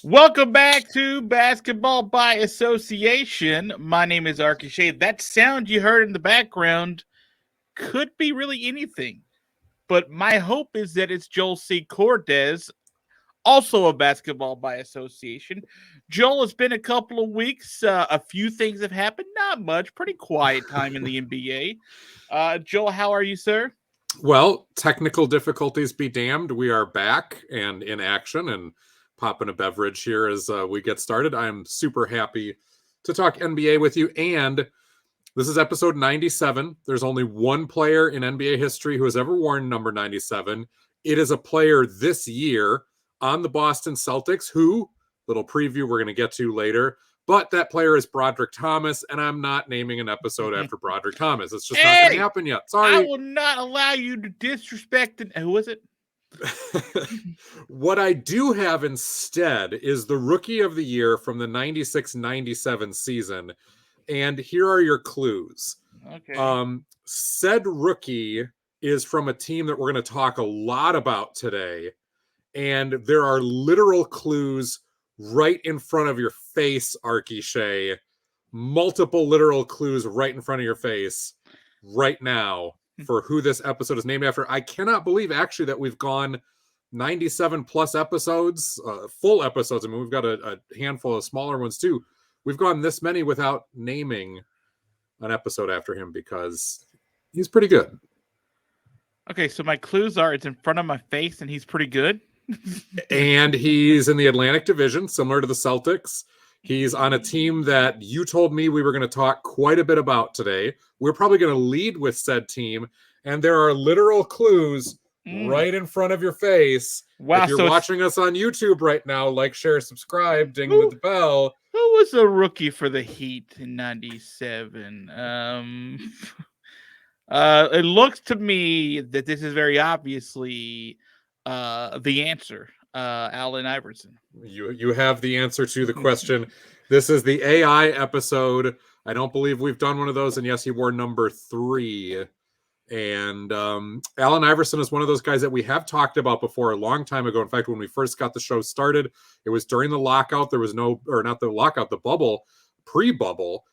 Welcome back to Basketball by Association. My name is Arky Shea. That sound you heard in the background could be really anything, but my hope is that it's Joel C. Cortez, also a Basketball by Association. Joel, it's been a couple of weeks. A few things have happened. Not much. Pretty quiet time in the NBA. Joel, how are you, sir? Well, technical difficulties be damned. We are back and in action and popping a beverage here as we get started. I'm super happy to talk NBA with you. And this is episode 97. There's only one player in NBA history who has ever worn number 97. It is a player this year on the Boston Celtics who, little preview we're going to get to later, but that player is Broderick Thomas, and I'm not naming an episode after Broderick Thomas. It's just not going to happen yet. Sorry. I will not allow you to disrespect it. Who is it? What I do have instead is the Rookie of the Year from the 96-97 season. And here are your clues. Okay. Said rookie is from a team that we're going to talk a lot about today. And there are literal clues right in front of your face, Arky Shea. Multiple literal clues right in front of your face right now for who this episode is named after. I cannot believe actually that we've gone 97 plus episodes, full episodes. I mean, we've got a handful of smaller ones too. We've gone this many without naming an episode after him because he's pretty good. Okay, so my clues are it's in front of my face and he's pretty good. And he's in the Atlantic Division, similar to the Celtics. He's on a team that you told me we were going to talk quite a bit about today. We're probably going to lead with said team, and there are literal clues right in front of your face. Wow, if you're watching us on YouTube right now, like, share, subscribe, ding with the bell. Who was a rookie for the Heat in 97? It looks to me that this is very obviously the answer. Allen Iverson. You have the answer to the question. This is the AI episode. I don't believe we've done one of those. And yes, he wore number 3. And Allen Iverson is one of those guys that we have talked about before a long time ago. In fact, when we first got the show started, it was during the lockout. There was no, or not the lockout, the bubble, pre-bubble.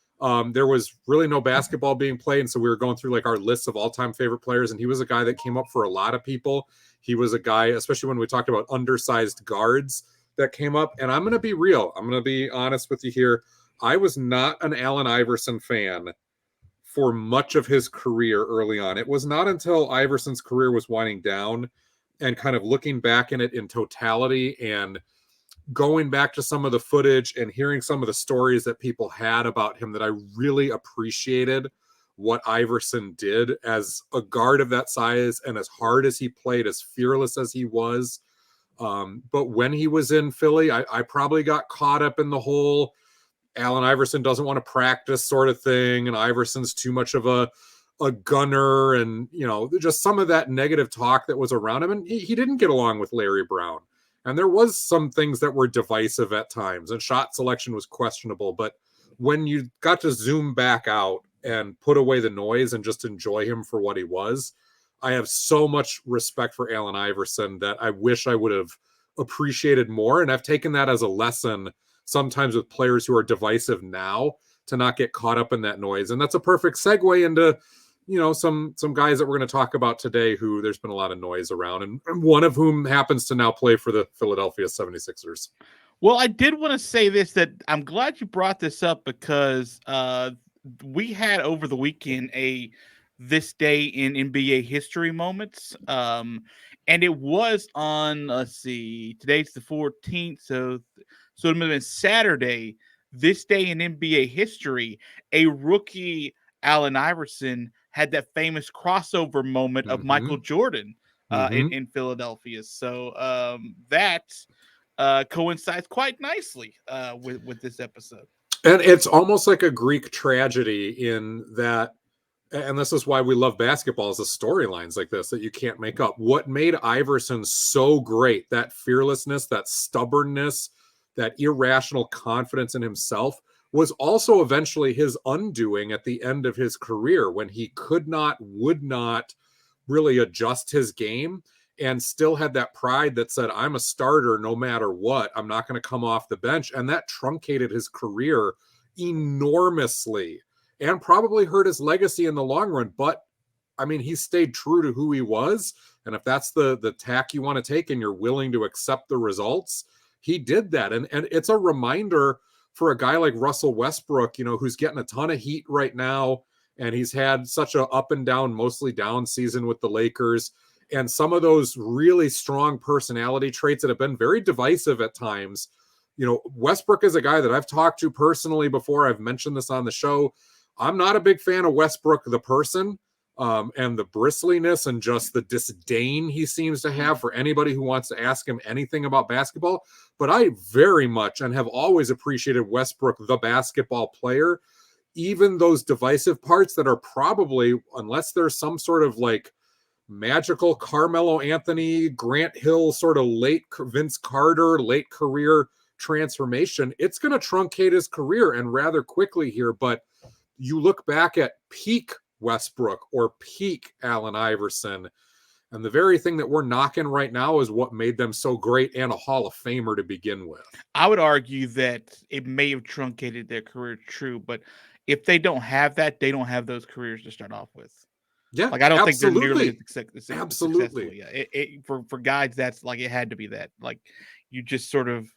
There was really no basketball being played. And so we were going through like our lists of all-time favorite players. And he was a guy that came up for a lot of people. He was a guy, especially when we talked about undersized guards, that came up. And I'm going to be real. I'm going to be honest with you here. I was not an Allen Iverson fan for much of his career early on. It was not until Iverson's career was winding down and kind of looking back in it in totality and going back to some of the footage and hearing some of the stories that people had about him that I really appreciated what Iverson did as a guard of that size and as hard as he played, as fearless as he was. But when he was in Philly, I probably got caught up in the whole Allen Iverson doesn't want to practice sort of thing. And Iverson's too much of a gunner and, you know, just some of that negative talk that was around him. And he didn't get along with Larry Brown. And there was some things that were divisive at times and shot selection was questionable. But when you got to zoom back out and put away the noise and just enjoy him for what he was, I have so much respect for Allen Iverson that I wish I would have appreciated more. And I've taken that as a lesson sometimes with players who are divisive now to not get caught up in that noise. And that's a perfect segue into, you know, some guys that we're going to talk about today who there's been a lot of noise around, and one of whom happens to now play for the Philadelphia 76ers. Well, I did want to say this, that I'm glad you brought this up because we had over the weekend a this day in NBA history moments. And it was on, let's see, today's the 14th. So it would have been Saturday, this day in NBA history, a rookie, Allen Iverson, had that famous crossover moment of Michael Jordan in Philadelphia. So that coincides quite nicely with this episode. And it's almost like a Greek tragedy in that, and this is why we love basketball, is the storylines like this that you can't make up. What made Iverson so great, that fearlessness, that stubbornness, that irrational confidence in himself, was also eventually his undoing at the end of his career when he would not really adjust his game. and still had that pride that said, I'm a starter no matter what. I'm not going to come off the bench. And that truncated his career enormously and probably hurt his legacy in the long run. But I mean, he stayed true to who he was. And if that's the tack you want to take and you're willing to accept the results, he did that. And it's a reminder for a guy like Russell Westbrook, who's getting a ton of heat right now. And he's had such a up and down, mostly down season with the Lakers. And some of those really strong personality traits that have been very divisive at times. Westbrook is a guy that I've talked to personally before. I've mentioned this on the show. I'm not a big fan of Westbrook, the person, and the bristliness and just the disdain he seems to have for anybody who wants to ask him anything about basketball. But I very much and have always appreciated Westbrook, the basketball player, even those divisive parts that are probably, unless there's some sort of like magical Carmelo Anthony, Grant Hill sort of late Vince Carter, late career transformation, it's going to truncate his career and rather quickly here. But you look back at peak Westbrook or peak Allen Iverson, and the very thing that we're knocking right now is what made them so great and a Hall of Famer to begin with. I would argue that it may have truncated their career, true, but if they don't have that, they don't have those careers to start off with. Yeah, like I don't absolutely. think they're nearly as absolutely. Yeah, for guys, that's like it had to be that. Like you just sort of,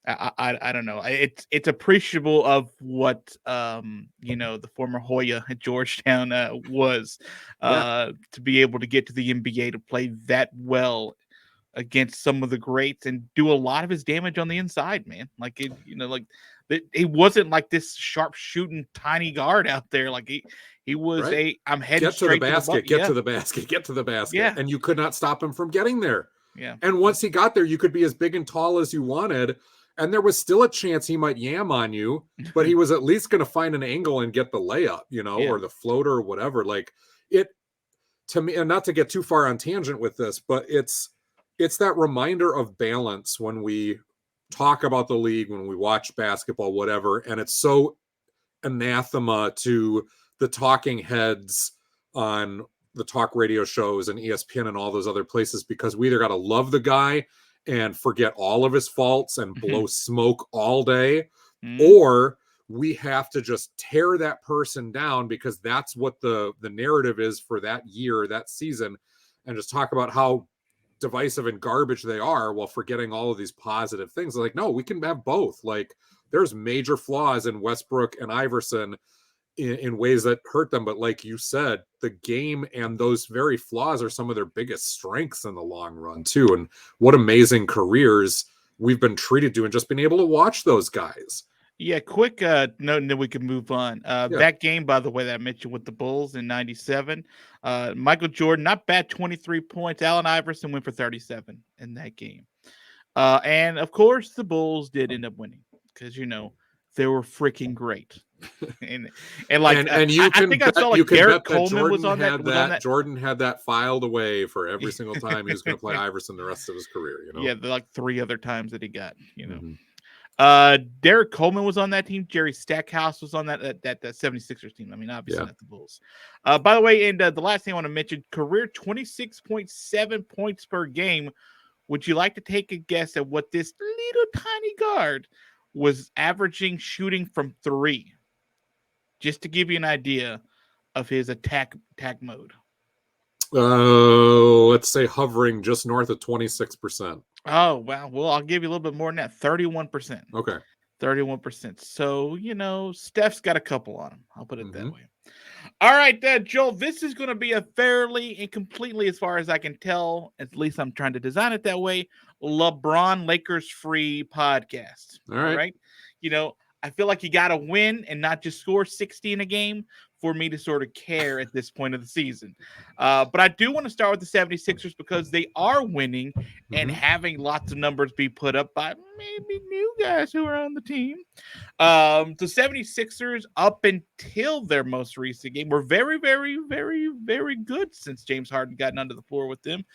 I don't know. It's appreciable of what the former Hoya at Georgetown was to be able to get to the NBA to play that well against some of the greats and do a lot of his damage on the inside, man. Like he wasn't like this sharp shooting tiny guard out there. Like he was I'm heading get straight to the basket, get to the basket. Yeah. And you could not stop him from getting there. Yeah. And once he got there, you could be as big and tall as you wanted. And there was still a chance he might yam on you, but he was at least going to find an angle and get the layup, or the floater or whatever. Like it, to me, and not to get too far on tangent with this, but it's that reminder of balance when we talk about the league, when we watch basketball, whatever. And it's so anathema to the talking heads on the talk radio shows and ESPN and all those other places, because we either got to love the guy and forget all of his faults and blow smoke all day, or we have to just tear that person down because that's what the narrative is for that year, that season, and just talk about how divisive and garbage they are while forgetting all of these positive things. Like, no, we can have both. Like, there's major flaws in Westbrook and Iverson in ways that hurt them. But like you said, the game and those very flaws are some of their biggest strengths in the long run too. And what amazing careers we've been treated to and just been able to watch those guys. Yeah, quick note, and then we can move on. That game, by the way, that I mentioned with the Bulls in '97, Michael Jordan, not bad, 23 points. Allen Iverson went for 37 in that game. And, of course, the Bulls did end up winning because, they were freaking great. and you can I saw like Derek Coleman was on that. Jordan had that filed away for every single time he was going to play Iverson the rest of his career. Yeah, like 3 other times that he got. Derek Coleman was on that team. Jerry Stackhouse was on that 76ers team. I mean, obviously not the Bulls. By the way, and the last thing I want to mention, career 26.7 points per game. Would you like to take a guess at what this little tiny guard was averaging shooting from 3? Just to give you an idea of his attack mode. Let's say hovering just north of 26%. Oh, wow. Well, I'll give you a little bit more than that. 31%. Okay. 31%. So, Steph's got a couple on him. I'll put it that way. All right, Joel, this is going to be a fairly and completely, as far as I can tell, at least I'm trying to design it that way, LeBron Lakers free podcast. All right. I feel like you got to win and not just score 60 in a game for me to sort of care at this point of the season. But I do want to start with the 76ers because they are winning and having lots of numbers be put up by maybe new guys who are on the team. The 76ers, up until their most recent game, were very, very, very, very good since James Harden gotten under the floor with them.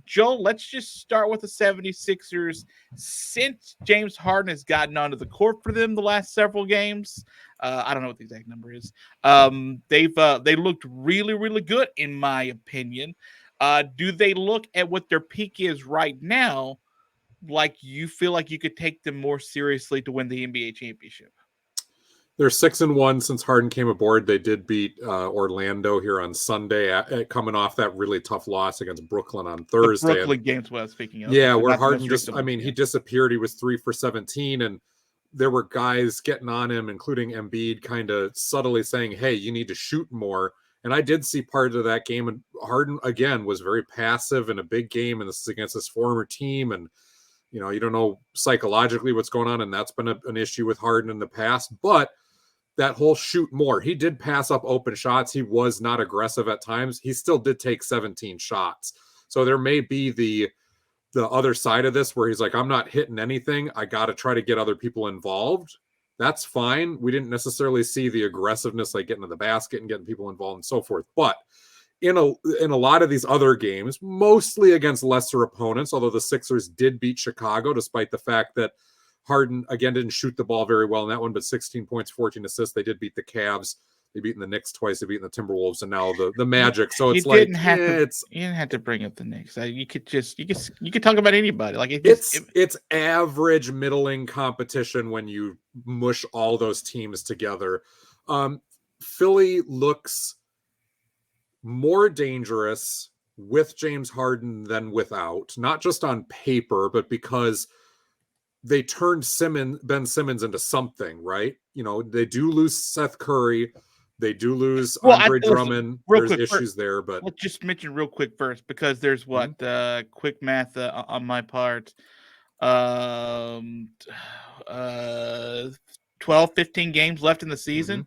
Joel, let's just start with the 76ers. Since James Harden has gotten onto the court for them the last several games, I don't know what the exact number is. They looked really, really good, in my opinion. Do they look at what their peak is right now, like you feel like you could take them more seriously to win the NBA championship? They're 6-1 since Harden came aboard. They did beat Orlando here on Sunday, coming off that really tough loss against Brooklyn on The Thursday. Brooklyn games, what I was speaking of. Yeah, where Not the Harden most just, recent I one, mean, yeah. he disappeared. He was 3 for 17, and there were guys getting on him, including Embiid, kind of subtly saying, hey, you need to shoot more. And I did see part of that game, and Harden, again, was very passive in a big game, and this is against his former team, and you don't know psychologically what's going on, and that's been an issue with Harden in the past, but that whole shoot more. He did pass up open shots. He was not aggressive at times. He still did take 17 shots. So there may be the other side of this where he's like, I'm not hitting anything. I got to try to get other people involved. That's fine. We didn't necessarily see the aggressiveness, like getting to the basket and getting people involved and so forth. But in a lot of these other games, mostly against lesser opponents, although the Sixers did beat Chicago, despite the fact that Harden, again, didn't shoot the ball very well in that one, but 16 points, 14 assists. They did beat the Cavs. They beat the Knicks twice. They beat the Timberwolves, and now the Magic. So it's you didn't have to bring up the Knicks. You could talk about anybody. Like it's average, middling competition when you mush all those teams together. Philly looks more dangerous with James Harden than without, not just on paper, but because they turned Ben Simmons into something, right? They do lose Seth Curry. They do lose Andre Drummond. There's issues there, but let's just mention real quick first, because there's quick math on my part. 12, 15 games left in the season.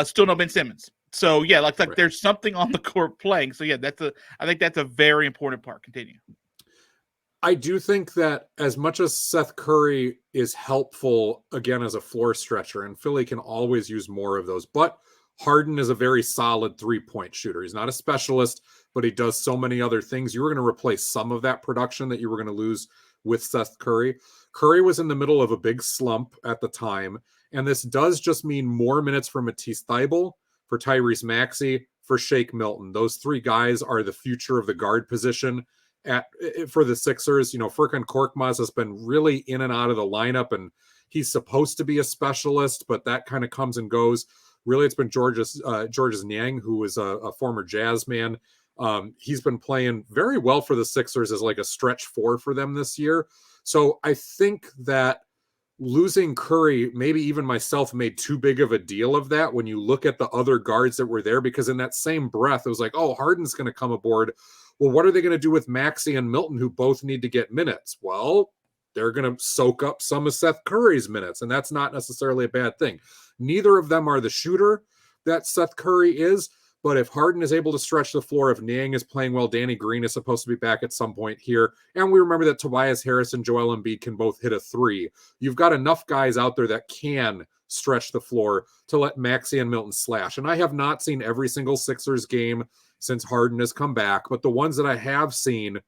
Still no Ben Simmons. So yeah, like right. There's something on the court playing. So yeah, I think that's a very important part. Continue. I do think that as much as Seth Curry is helpful, again, as a floor stretcher, and Philly can always use more of those, but Harden is a very solid three-point shooter. He's not a specialist, but he does so many other things. You were going to replace some of that production that you were going to lose with Seth Curry. Curry was in the middle of a big slump at the time, and this does just mean more minutes for Matisse Thybulle, for Tyrese Maxey, for Shake Milton. Those three guys are the future of the guard position for the Sixers. Furkan Korkmaz has been really in and out of the lineup, and he's supposed to be a specialist, but that kind of comes and goes. Really, it's been Georges Niang, who is a former Jazz man. He's been playing very well for the Sixers as like a stretch four for them this year. So I think that losing Curry, maybe even myself, made too big of a deal of that when you look at the other guards that were there, because in that same breath, it was like, oh, Harden's going to come aboard. Well, what are they going to do with Maxey and Milton, who both need to get minutes? Well, they're going to soak up some of Seth Curry's minutes, and that's not necessarily a bad thing. Neither of them are the shooter that Seth Curry is, but if Harden is able to stretch the floor, if Niang is playing well, Danny Green is supposed to be back at some point here, and we remember that Tobias Harris and Joel Embiid can both hit a three. You've got enough guys out there that can stretch the floor to let Maxey and Milton slash. And I have not seen every single Sixers game since Harden has come back, but the ones that I have seen,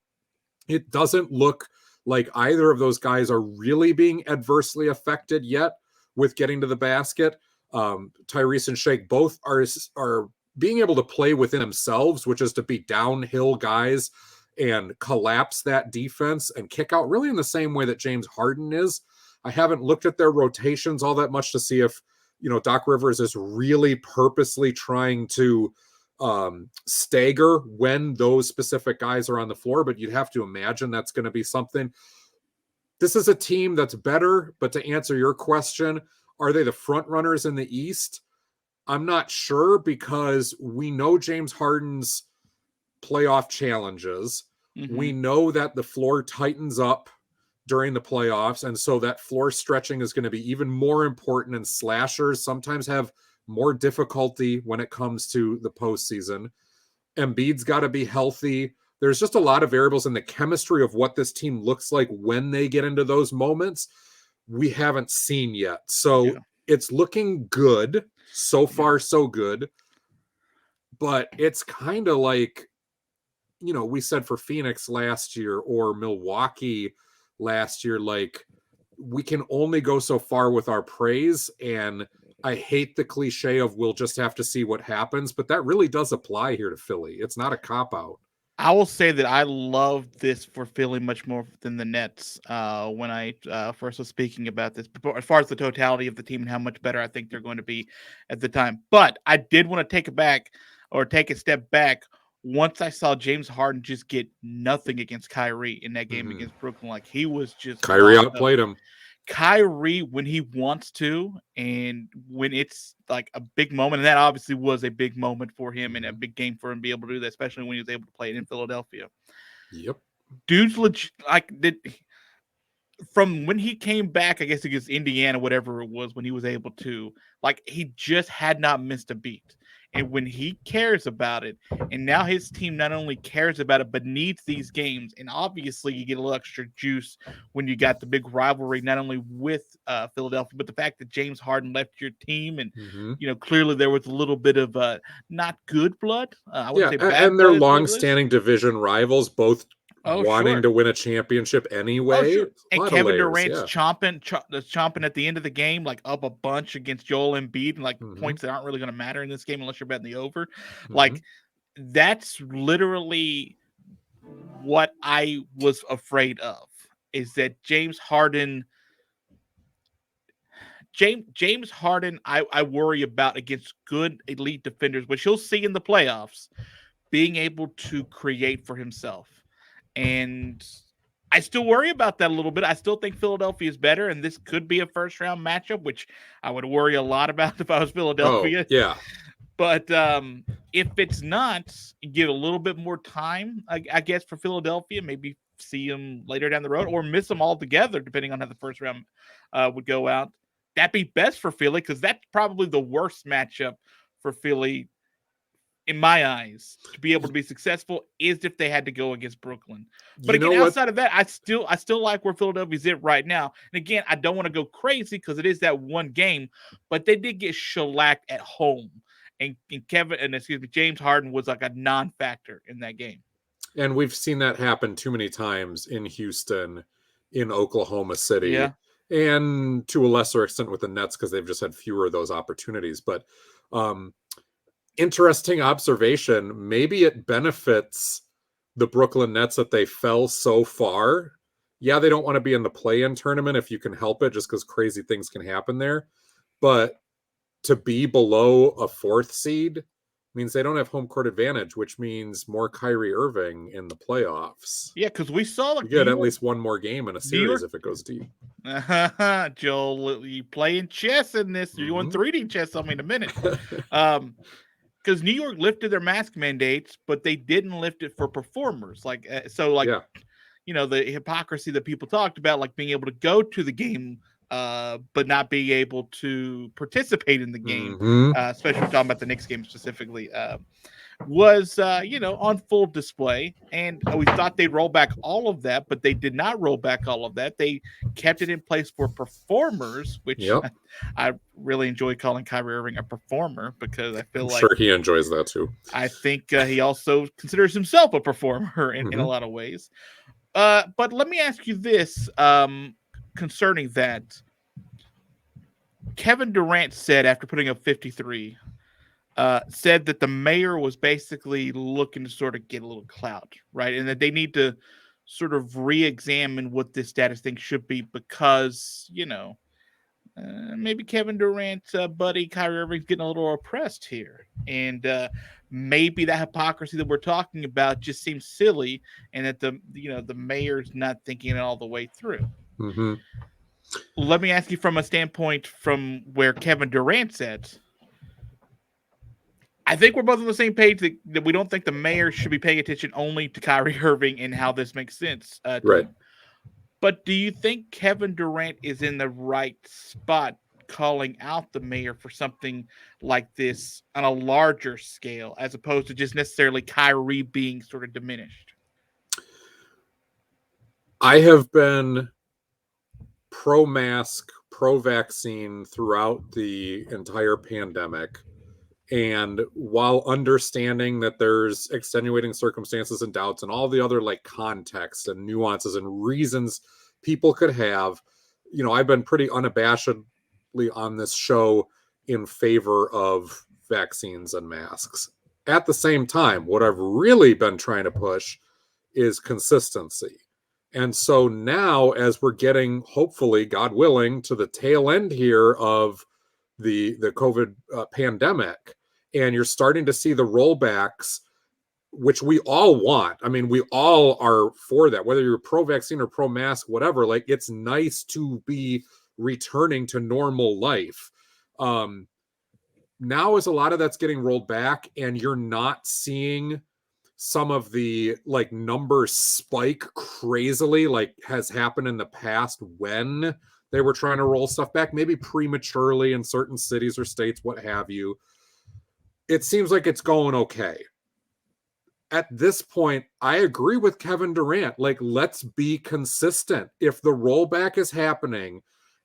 it doesn't look like either of those guys are really being adversely affected yet with getting to the basket. Tyrese and Shake both are being able to play within themselves, which is to be downhill guys and collapse that defense and kick out really in the same way that James Harden is. I haven't looked at their rotations all that much to see if, Doc Rivers is really purposely trying to stagger when those specific guys are on the floor, but you'd have to imagine that's going to be something. This is a team that's better, but to answer your question, are they the front runners in the East? I'm not sure, because we know James Harden's playoff challenges. Mm-hmm. We know that the floor tightens up during the playoffs, and so that floor stretching is going to be even more important, and slashers sometimes have more difficulty when it comes to the postseason. Embiid's got to be healthy. There's just a lot of variables in the chemistry of what this team looks like when they get into those moments we haven't seen yet. So It's looking good. So far, so good. But it's kind of like, we said for Phoenix last year or Milwaukee last year, like, we can only go so far with our praise. And I hate the cliche of we'll just have to see what happens, but that really does apply here to Philly. It's not a cop-out. I will say that I love this for Philly much more than the Nets. When I first was speaking about this, as far as the totality of the team and how much better I think they're going to be at the time. But I did want to take a step back once I saw James Harden just get nothing against Kyrie in that game Mhm. against Brooklyn. Like he was just Kyrie locked up. outplayed him. Kyrie, when he wants to, and when it's like a big moment, and that obviously was a big moment for him and a Mhm. big game for him to be able to do that, especially when he was able to play it in Philadelphia. Yep. Dude's like did from when he came back, I guess against Indiana, whatever it was, when he was able to, like he just had not missed a beat. And when he cares about it, and now his team not only cares about it, but needs these games. And obviously, you get a little extra juice when you got the big rivalry, not only with Philadelphia, but the fact that James Harden left your team. And, Mhm. clearly there was a little bit of not good blood. I wouldn't Yeah, say and bad they're blood as what it is. long-standing division rivals, both Oh, wanting sure. to win a championship Oh, anyway. sure. A And lot of Kevin layers, Durant's yeah. chomping at the end of the game, like up a bunch against Joel Embiid, and like Mhm. points that aren't really going to matter in this game unless you're betting the over. Mhm. Like that's literally what I was afraid of. Is that James Harden? I worry about against good elite defenders, which you'll see in the playoffs, being able to create for himself. And I still worry about that a little bit. I still think Philadelphia is better, and this could be a first round matchup, which I would worry a lot about if I was Oh, Philadelphia. yeah. But if it's not, give a little bit more time, I guess, for Philadelphia. Maybe see them later down the road or miss them altogether, depending on how the first round would go out. That'd be best for Philly because that's probably the worst matchup for Philly in my eyes, to be able Y to be successful is if they had to go against Brooklyn. But you again, know what? outside of that, I still like where Philadelphia's at right now. And again, I don't want to go crazy because it is that one game, but they did get shellacked at home. And excuse me, James Harden was like a non-factor in that game. And we've seen that happen too many times in Houston, in Oklahoma City, Yeah. and to a lesser extent with the Nets because they've just had fewer of those opportunities. But um, interesting observation. Maybe it benefits the Brooklyn Nets that they fell so far. Yeah, they don't want to be in the play-in tournament if you can help it, just because crazy things can happen there. But to be below a fourth seed means they don't have home court advantage, which means more Kyrie Irving in the playoffs. Yeah, because we saw You like get at least one more game in a New series York, if it goes deep. Joel, you playing chess in this. You're doing Mm-hmm. 3D chess on me in a minute. Because New York lifted their mask mandates, but they didn't lift it for performers. Like Yeah. the hypocrisy that people talked about, like being able to go to the game, but not be able to participate in the game, Mm-hmm. especially talking about the Knicks game specifically, was on full display. And we thought they'd roll back all of that, but they did not roll back all of that. They kept it in place for performers, which Yep. I really enjoy calling Kyrie Irving a performer because I feel I'm like sure he enjoys that too. I think he also considers himself a performer in a Mm-hmm. lot of ways. But let me ask you this concerning that. Kevin Durant said after putting up 53, said that the mayor was basically looking to sort of get a little clout, right? And that they need to sort of re-examine what this status thing should be because, maybe Kevin Durant's buddy Kyrie Irving's getting a little oppressed here. And maybe that hypocrisy that we're talking about just seems silly and that the mayor's not thinking it all the way through. Mm-hmm. Let me ask you from a standpoint from where Kevin Durant's at. I think we're both on the same page that we don't think the mayor should be paying attention only to Kyrie Irving and how this makes sense to Right. him. But do you think Kevin Durant is in the right spot calling out the mayor for something like this on a larger scale as opposed to just necessarily Kyrie being sort of diminished? I have been pro mask, pro vaccine throughout the entire pandemic. And while understanding that there's extenuating circumstances and doubts and all the other like context and nuances and reasons people could have, I've been pretty unabashedly on this show in favor of vaccines and masks. At the same time, what I've really been trying to push is consistency. And so now, as we're getting, hopefully, God willing, to the tail end here of the COVID pandemic, and you're starting to see the rollbacks, which we all want. I mean, we all are for that, whether you're pro-vaccine or pro-mask, whatever. Like, it's nice to be returning to normal life. Now is a lot of that's getting rolled back, and you're not seeing some of the like numbers spike crazily like has happened in the past when they were trying to roll stuff back, maybe prematurely in certain cities or states, what have you. It seems like it's going okay. At this point, I agree with Kevin Durant. Like, let's be consistent. If the rollback is happening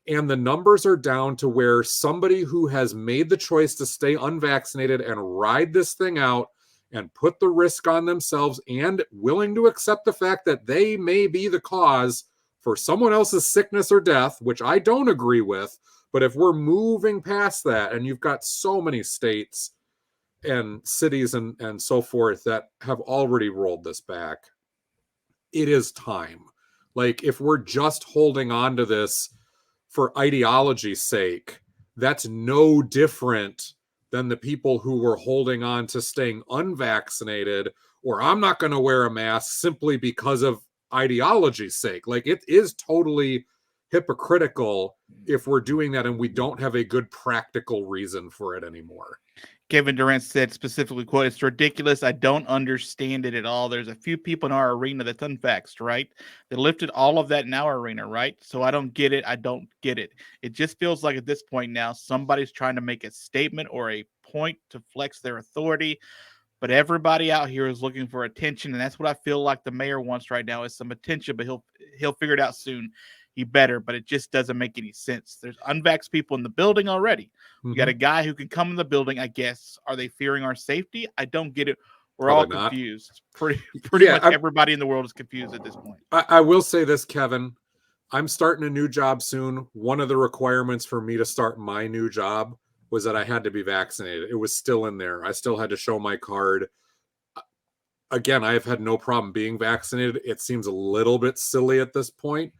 and the numbers are down to where somebody who has made the choice to stay unvaccinated and ride this thing out and put the risk on themselves and willing to accept the fact that they may be the cause for someone else's sickness or death, which I don't agree with. But if we're moving past that, and you've got so many states and cities and so forth that have already rolled this back, it is time. Like, if we're just holding on to this for ideology's sake, that's no different than the people who were holding on to staying unvaccinated, or I'm not going to wear a mask simply because of ideology's sake. Like, it is totally hypocritical if we're doing that and we don't have a good practical reason for it anymore. Kevin Durant said specifically, quote, "It's ridiculous. I don't understand it at all. There's a few people in our arena that's unvaxxed, right? They lifted all of that in our arena, right? So I don't get it. I don't get it. It just feels like at this point now, somebody's trying to make a statement or a point to flex their authority. But everybody out here is looking for attention, and that's what I feel like the mayor wants right now is some attention, but he'll figure it out soon. He better, but it just doesn't make any sense. There's unvaxxed people in the building already. We got a guy who can come in the building, I guess. Are they fearing our safety? I don't get it. We're all confused. Pretty much everybody in the world is confused at this point. I will say this, Kevin. I'm starting a new job soon. One of the requirements for me to start my new job was that I had to be vaccinated. It was still in there. I still had to show my card. Again, I have had no problem being vaccinated. It seems a little bit silly at this point.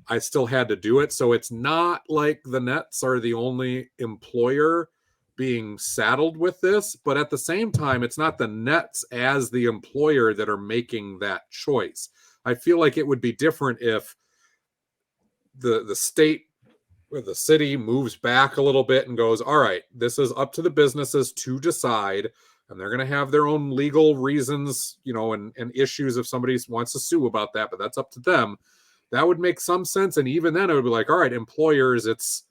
I still had to do it. So it's not like the Nets are the only employer being saddled with this, but at the same time, it's not the Nets as the employer that are making that choice. I feel like it would be different if the state or the city moves back a little bit and goes, all right, this is up to the businesses to decide, and they're going to have their own legal reasons, you know, and issues if somebody wants to sue about that, but that's up to them. That would make some sense. And even then it would be like, all right, employers, it's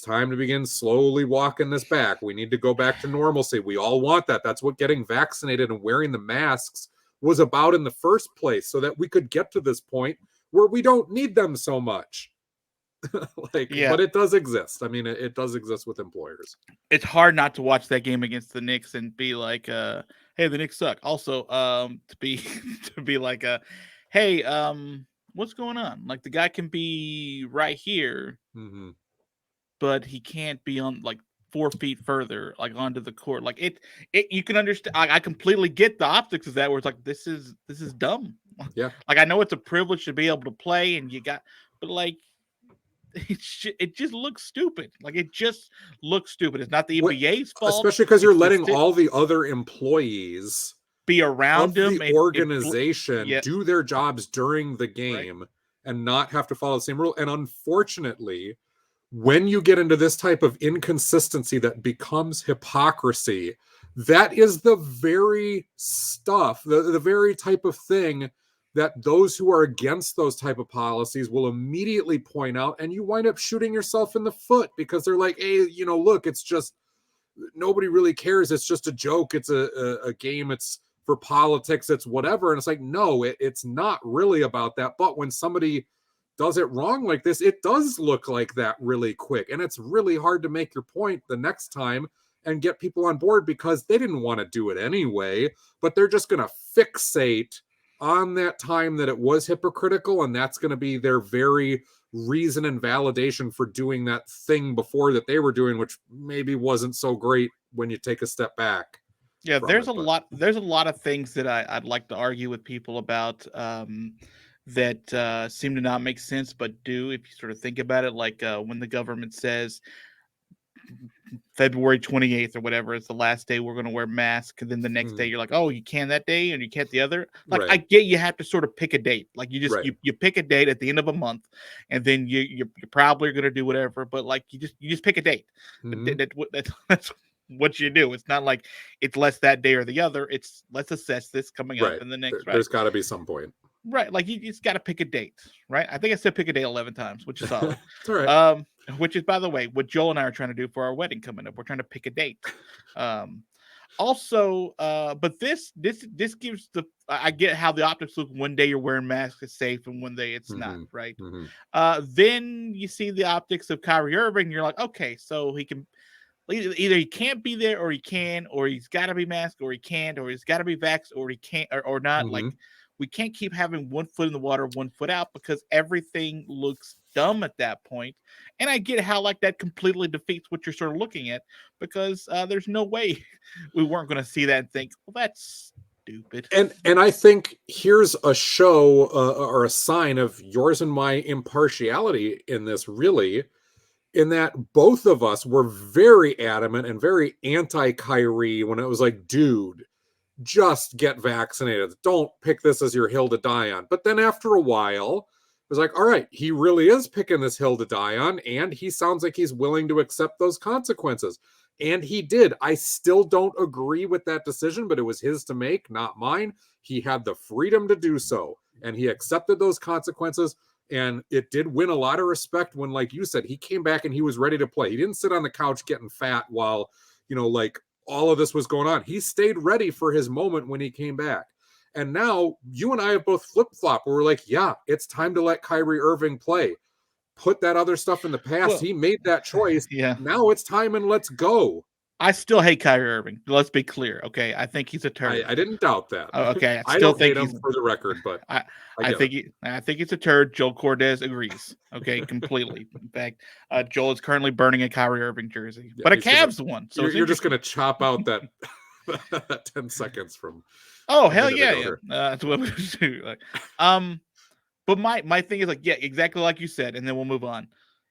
time to begin slowly walking this back. We need to go back to normalcy. We all want that. That's what getting vaccinated and wearing the masks was about in the first place, so that we could get to this point where we don't need them so much. But it does exist. I mean, it does exist with employers. It's hard not to watch that game against the Knicks and be like, hey, the Knicks suck. Also, to be like, hey, what's going on? Like, the guy can be right here, but he can't be on like 4 feet further, like onto the court. Like it you can understand. I completely get the optics of that, where it's like, this is dumb. Yeah. Like, I know it's a privilege to be able to play, and but like, it just looks stupid. Like, it just looks stupid. It's not the NBA's fault, especially because you're letting all the other employees be around him, the organization do their jobs during the game and not have to follow the same rule. And unfortunately, when you get into this type of inconsistency that becomes hypocrisy, that is the very stuff, the very type of thing that those who are against those type of policies will immediately point out, and you wind up shooting yourself in the foot because they're like, hey, you know, look, it's just, nobody really cares. It's just a joke. It's a game. It's for politics. It's whatever. And it's like, no, it's not really about that. But when somebody does it wrong like this, it does look like that really quick. And it's really hard to make your point the next time and get people on board, because they didn't want to do it anyway, but they're just going to fixate on that time that it was hypocritical, and that's going to be their very reason and validation for doing that thing before that they were doing, which maybe wasn't so great when you take a step back. Yeah, from there's it. a But lot. There's a lot of things that I'd like to argue with people about that seem to not make sense, but do if you sort of think about it. Like when the government says February 28th or whatever is the last day we're going to wear masks, and then the next day you're like, oh, you can that day and you can't the other. Like I right, get you have to sort of pick a date. Like you just right. you pick a date at the end of a month, and then you're probably going to do whatever. But like you just pick a date. Mhm. That's what you do. It's not like it's less that day or the other. It's let's assess this coming up Right. in the next There's got to be some point. right. Like you just got to pick a date, right? I think I said pick a date 11 times, which is solid. It's all right. Which is by the way what Joel and I are trying to do for our wedding coming up. We're trying to pick a date. Um, also, but this gives the I get how the optics look. One day you're wearing masks, it's safe, and one day it's not, Mhm. right? Mhm. Then you see the optics of Kyrie Irving, and you're like, okay, so he can either he can't be there or he can, or he's got to be masked, or he can't, or he's got to be vaxxed, or he can't, or not. Like Mhm. we can't keep having one foot in the water, one foot out because everything looks dumb at that point. And I get how like that completely defeats what you're sort of looking at because there's no way we weren't going to see that and think, well, that's stupid. And I think here's a show or a sign of yours and my impartiality in this, really, in that both of us were very adamant and very anti Kyrie when it was like, dude, just get vaccinated. Don't pick this as your hill to die on. But then after a while, it was like, all right, he really is picking this hill to die on, and he sounds like he's willing to accept those consequences. And he did. I still don't agree with that decision, but it was his to make, not mine. He had the freedom to do so, and he accepted those consequences. And it did win a lot of respect when, like you said, he came back and he was ready to play. He didn't sit on the couch getting fat while, like all of this was going on. He stayed ready for his moment when he came back. And now you and I have both flip-flop where we're like, yeah, it's time to let Kyrie Irving play. Put that other stuff in the past. Well, He made that choice. yeah. Now it's time and let's go. I still hate Kyrie Irving. Let's be clear, okay? I think he's a turd. I didn't doubt that. Okay, I I still don't think hate him he's for the record, but I I get it. I think it's a turd. Joel Cordes agrees. Okay, completely. In fact, Joel is currently burning a Kyrie Irving jersey, Yeah, but a Cavs one. So you're just interesting. gonna chop out that 10 seconds from Oh a hell minute yeah, ago yeah. here. That's what we're gonna do. Like, but my thing is like, yeah, exactly like you said, and then we'll move on.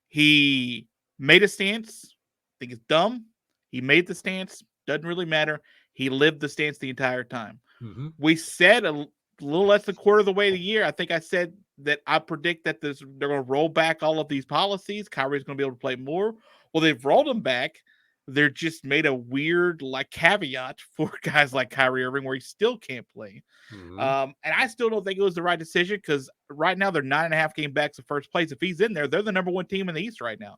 He made a stance. I think it's dumb. He made the stance. Doesn't really matter. He lived the stance the entire time. Mm-hmm. We said a little less than a quarter of the way of the year. I think I said that I predict that they're going to roll back all of these policies. Kyrie's going to be able to play more. Well, they've rolled them back. They're just made a weird like caveat for guys like Kyrie Irving where he still can't play. Mm-hmm. And I still don't think it was the right decision because right now they're 9.5 game backs of first place. If he's in there, they're the number one team in the East right now.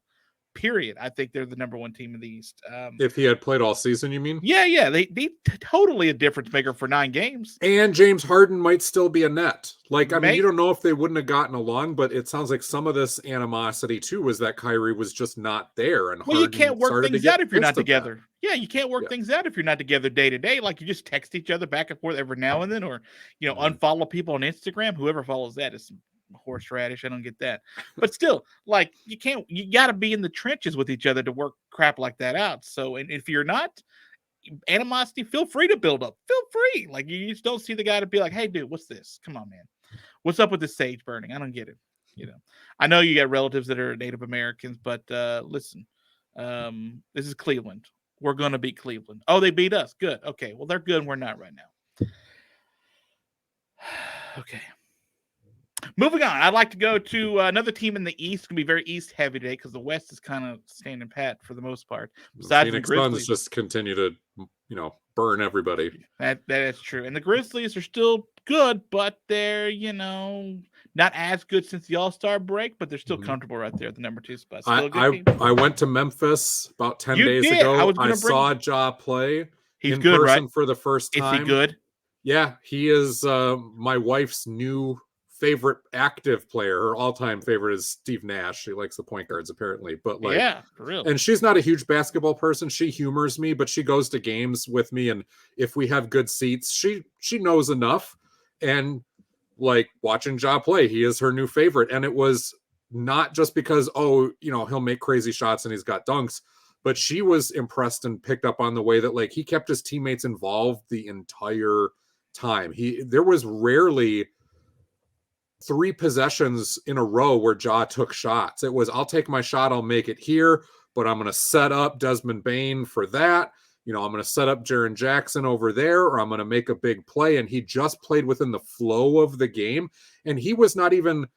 Period. I think they're the number one team in the East. If he had played all season, you mean? Yeah. They totally a difference maker for 9 games. And James Harden might still be a net. Like, I mean, you May- don't know if they wouldn't have gotten along, but it sounds like some of this animosity too was that Kyrie was just not there, and Well, you Harden can't work started to things get out if you're not pissed at that. together. Yeah, you can't work Yeah. things out if you're not together day to day. Like you just text each other back and forth every now and then, or unfollow people on Instagram. Whoever follows that is some horseradish. I don't get that. But still, like you got to be in the trenches with each other to work crap like that out. So, and if you're not, animosity, feel free to build up. Feel free. Like you just don't see the guy to be like, hey, dude, what's this? Come on, man. What's up with this sage burning? I don't get it. I know you got relatives that are Native Americans, but listen, this is Cleveland. We're going to beat Cleveland. Oh, they beat us. Good. Okay. Well, they're good and we're not right now. Okay. Moving on. I'd like to go to another team in the East. It's going to be very East heavy today because the West is kind of standing pat for the most part. Besides Phoenix the Grizzlies. Suns just continue to, burn everybody. That is true. And the Grizzlies are still good, but they're, not as good since the All-Star break, but they're still comfortable right there at the number 2 spot. Still a good team. I went to Memphis about 10 days did. ago. I saw Ja play He's in good, person right? for the first time. Is he good? Yeah, he is my wife's new favorite active player. Her all-time favorite is Steve Nash. She likes the point guards apparently, but yeah, for real. And she's not a huge basketball person. She humors me, but she goes to games with me, and if we have good seats, she knows enough. And like watching Ja play, he is her new favorite. And it was not just because he'll make crazy shots and he's got dunks, but she was impressed and picked up on the way that like he kept his teammates involved the entire time. There was rarely 3 possessions in a row where Ja took shots. It was, I'll take my shot, I'll make it here, but I'm going to set up Desmond Bane for that. I'm going to set up Jaren Jackson over there, or I'm going to make a big play. And he just played within the flow of the game. And he was not even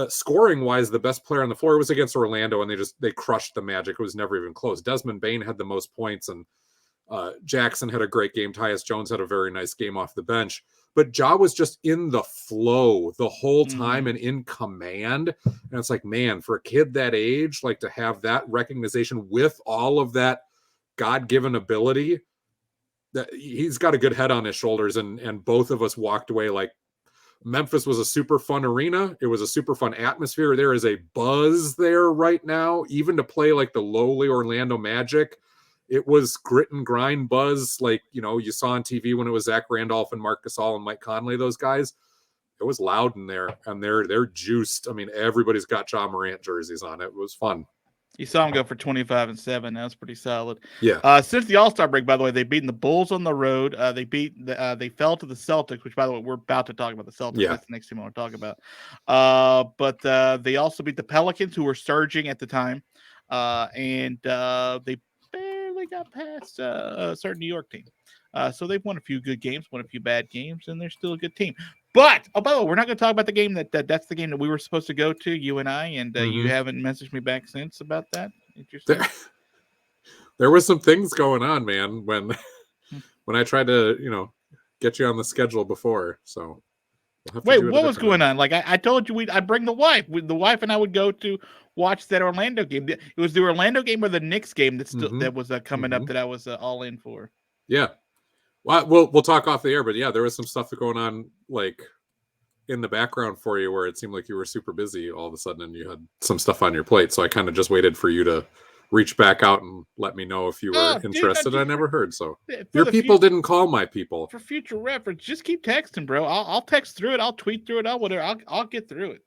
scoring wise the best player on the floor. It was against Orlando, and they crushed the Magic. It was never even close. Desmond Bane had the most points, and Jackson had a great game. Tyus Jones had a very nice game off the bench. But Ja was just in the flow the whole time and in command. And it's like, man, for a kid that age, like to have that recognition with all of that God-given ability, that he's got a good head on his shoulders. And both of us walked away like, Memphis was a super fun arena. It was a super fun atmosphere. There is a buzz there right now, even to play like the lowly Orlando Magic. It was grit and grind buzz, like, you saw on TV when it was Zach Randolph and Marc Gasol and Mike Conley, those guys. It was loud in there, and they're juiced. I mean, everybody's got Ja Morant jerseys on. It was fun. You saw him go for 25 and 7. That was pretty solid. Yeah. Since the All-Star break, by the way, they've beaten the Bulls on the road. They fell to the Celtics, which, by the way, we're about to talk about the Celtics. Yeah. That's the next team I want to talk about. But they also beat the Pelicans, who were surging at the time, and they barely got past a certain New York team. So they've won a few good games, won a few bad games, and they're still a good team. But, by the way, we're not going to talk about the game that's the game that we were supposed to go to, you and I, and you haven't messaged me back since about that. Interesting. There was some things going on, man, when I tried to, get you on the schedule before. So wait, what was going on? Like I told you, I'd bring the wife. The wife and I would go to watch that Orlando game. It was the Orlando game or the Knicks game that was coming up that I was all in for. Yeah. Well, we'll talk off the air, but yeah, there was some stuff going on like in the background for you where it seemed like you were super busy all of a sudden and you had some stuff on your plate. So I kind of just waited for you to reach back out and let me know if you were interested. I never heard. So your people didn't call my people. For future reference, just keep texting, bro. I'll text through it. I'll tweet through it. I'll get through it.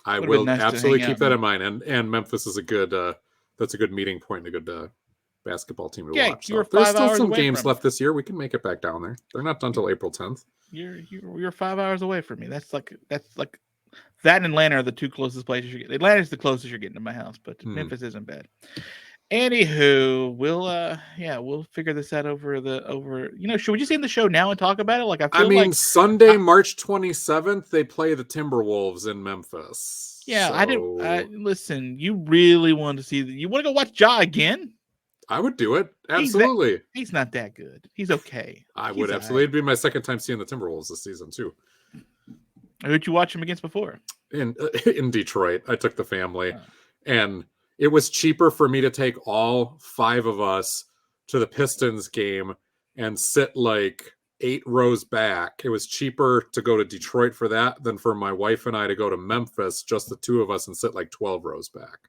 I will absolutely keep that in mind. And Memphis is that's a good meeting point and a good basketball team to watch. So there's still some games left this year. We can make it back down there. They're not done till April 10th. You're 5 hours away from me. That's like that and Atlanta are the two closest places you get. Atlanta's the closest you're getting to my house, but Memphis isn't bad. Anywho, we'll figure this out over. Should we just end the show now and talk about it? Like I feel like Sunday, March 27th, they play the Timberwolves in Memphis. Yeah, so... listen, you really want to see you want to go watch Ja again? I would do it. Absolutely. He's not that good. He's okay. I would absolutely. It'd be my second time seeing the Timberwolves this season too. Who'd you watch him against before? In Detroit. I took the family, and it was cheaper for me to take all 5 of us to the Pistons game and sit like 8 rows back. It was cheaper to go to Detroit for that than for my wife and I to go to Memphis, just the 2 of us, and sit like 12 rows back.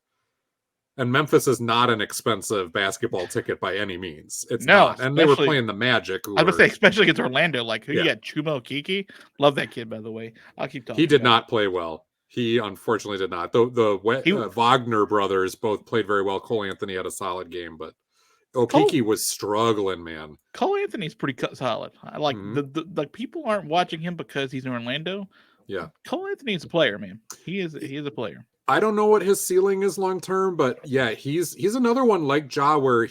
And Memphis is not an expensive basketball ticket by any means. It's not. And they were playing the Magic. I was going to say, especially against Orlando. Like, who you got? Chumo Kiki? Love that kid, by the way. I'll keep talking. He did not play well. He unfortunately did not. The Wagner brothers both played very well. Cole Anthony had a solid game, but Okiki was struggling, man. Cole Anthony's pretty solid. I like the people aren't watching him because he's in Orlando. Yeah. Cole Anthony's a player, man. He is a player. I don't know what his ceiling is long term, but yeah, he's another one like Ja where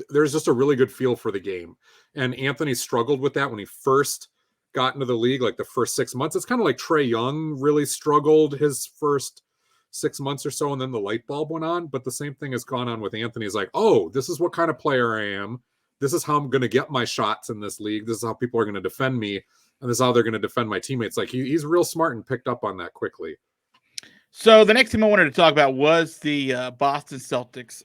there's just a really good feel for the game. And Anthony struggled with that when he first got into the league, like the first 6 months. It's kind of like Trae Young really struggled his first 6 months or so, and then the light bulb went on. But the same thing has gone on with Anthony. He's like, oh, this is what kind of player I am. This is how I'm going to get my shots in this league. This is how people are going to defend me. And this is how they're going to defend my teammates. Like he's real smart and picked up on that quickly. So the next team I wanted to talk about was the Boston Celtics.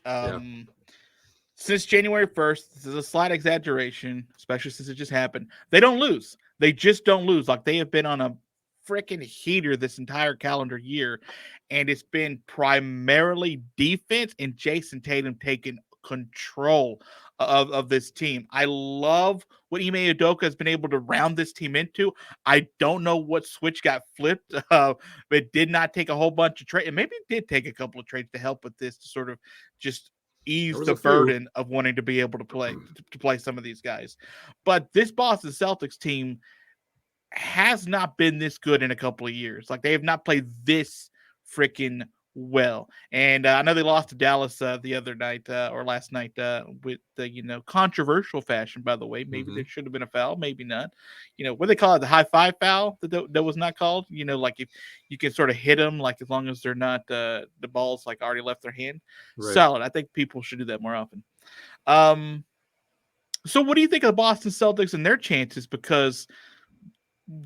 Since January 1st, this is a slight exaggeration, especially since it just happened. They don't lose. They just don't lose. Like they have been on a freaking heater this entire calendar year, and it's been primarily defense and Jason Tatum taking control of this team. I love what Ime Udoka has been able to round this team into. I don't know what switch got flipped. It did not take a whole bunch of trades. Maybe it did take a couple of trades to help with this, to sort of just ease There was the a few. burden of wanting to be able to play some of these guys. But this Boston Celtics team has not been this good in a couple of years. Like they have not played this freaking well. And I know they lost to Dallas the other night or last night with the controversial fashion. By the way, maybe there should have been a foul, maybe not. What they call it, the high five foul that was not called. Like if you can sort of hit them, like as long as they're not the balls like already left their hand. Right. Solid. I think people should do that more often. So what do you think of the Boston Celtics and their chances? Because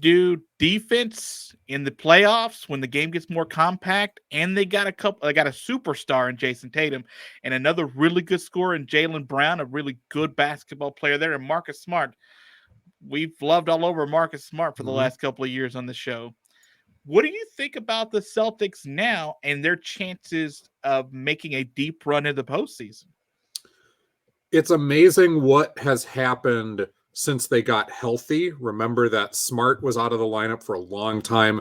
do defense in the playoffs when the game gets more compact, and they got a superstar in Jason Tatum and another really good scorer in Jaylen Brown, a really good basketball player there, and Marcus Smart. We've loved all over Marcus Smart for the last couple of years on the show. What do you think about the Celtics now and their chances of making a deep run in the postseason? It's amazing what has happened since they got healthy. Remember that Smart was out of the lineup for a long time.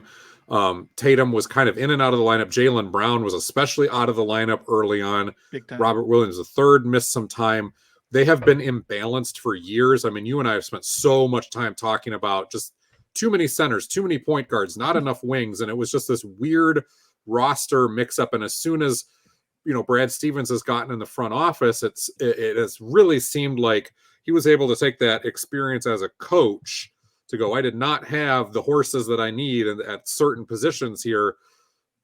Tatum was kind of in and out of the lineup. Jaylen Brown was especially out of the lineup early on. Big time. Robert Williams III missed some time. They have been imbalanced for years. I mean, you and I have spent so much time talking about just too many centers, too many point guards, not enough wings. And it was just this weird roster mix-up. And as soon as Brad Stevens has gotten in the front office, it has really seemed like he was able to take that experience as a coach to go, I did not have the horses that I need at certain positions here,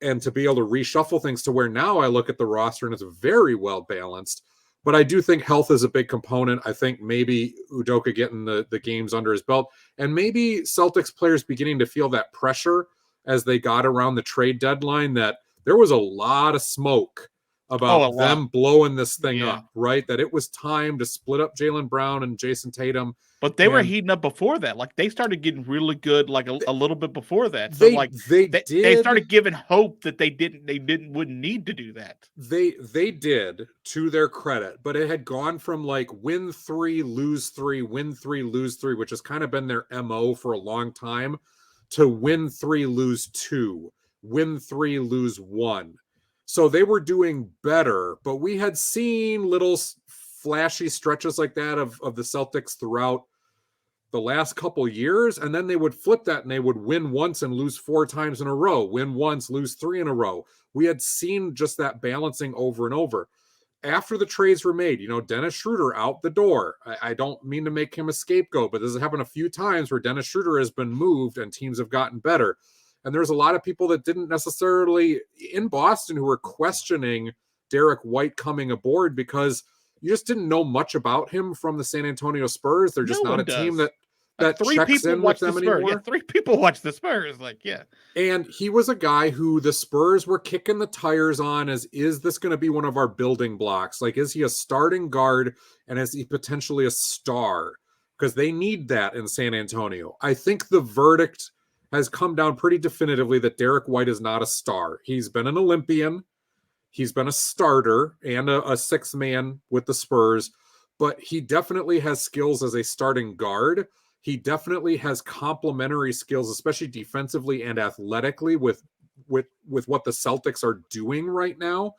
and to be able to reshuffle things to where now I look at the roster and it's very well balanced. But I do think health is a big component. I think maybe Udoka getting the games under his belt, and maybe Celtics players beginning to feel that pressure as they got around the trade deadline, that there was a lot of smoke about them blowing this thing up, right? That it was time to split up Jaylen Brown and Jason Tatum. But they were heating up before that. Like they started getting really good, like a little bit before that. So they started giving hope that they wouldn't need to do that. They did, to their credit, but it had gone from like win 3, lose 3, win 3, lose 3, which has kind of been their MO for a long time, to win 3, lose 2, win 3, lose 1. So they were doing better, but we had seen little flashy stretches like that of the Celtics throughout the last couple years, and then they would flip that and they would win once and lose 4 times in a row, win once, lose 3 in a row. We had seen just that balancing over and over. After the trades were made, Dennis Schroeder out the door. I don't mean to make him a scapegoat, but this has happened a few times where Dennis Schroeder has been moved and teams have gotten better. And there's a lot of people that didn't necessarily in Boston who were questioning Derek White coming aboard because you just didn't know much about him from the San Antonio Spurs. They're just not a team that checks in with them anymore. Yeah, 3 people watch the Spurs. And he was a guy who the Spurs were kicking the tires on as, is this going to be one of our building blocks? Like, is he a starting guard and is he potentially a star? Because they need that in San Antonio. I think the verdict has come down pretty definitively that Derek White is not a star. He's been an Olympian. He's been a starter and a sixth man with the Spurs, but he definitely has skills as a starting guard. He definitely has complementary skills, especially defensively and athletically with what the Celtics are doing right now.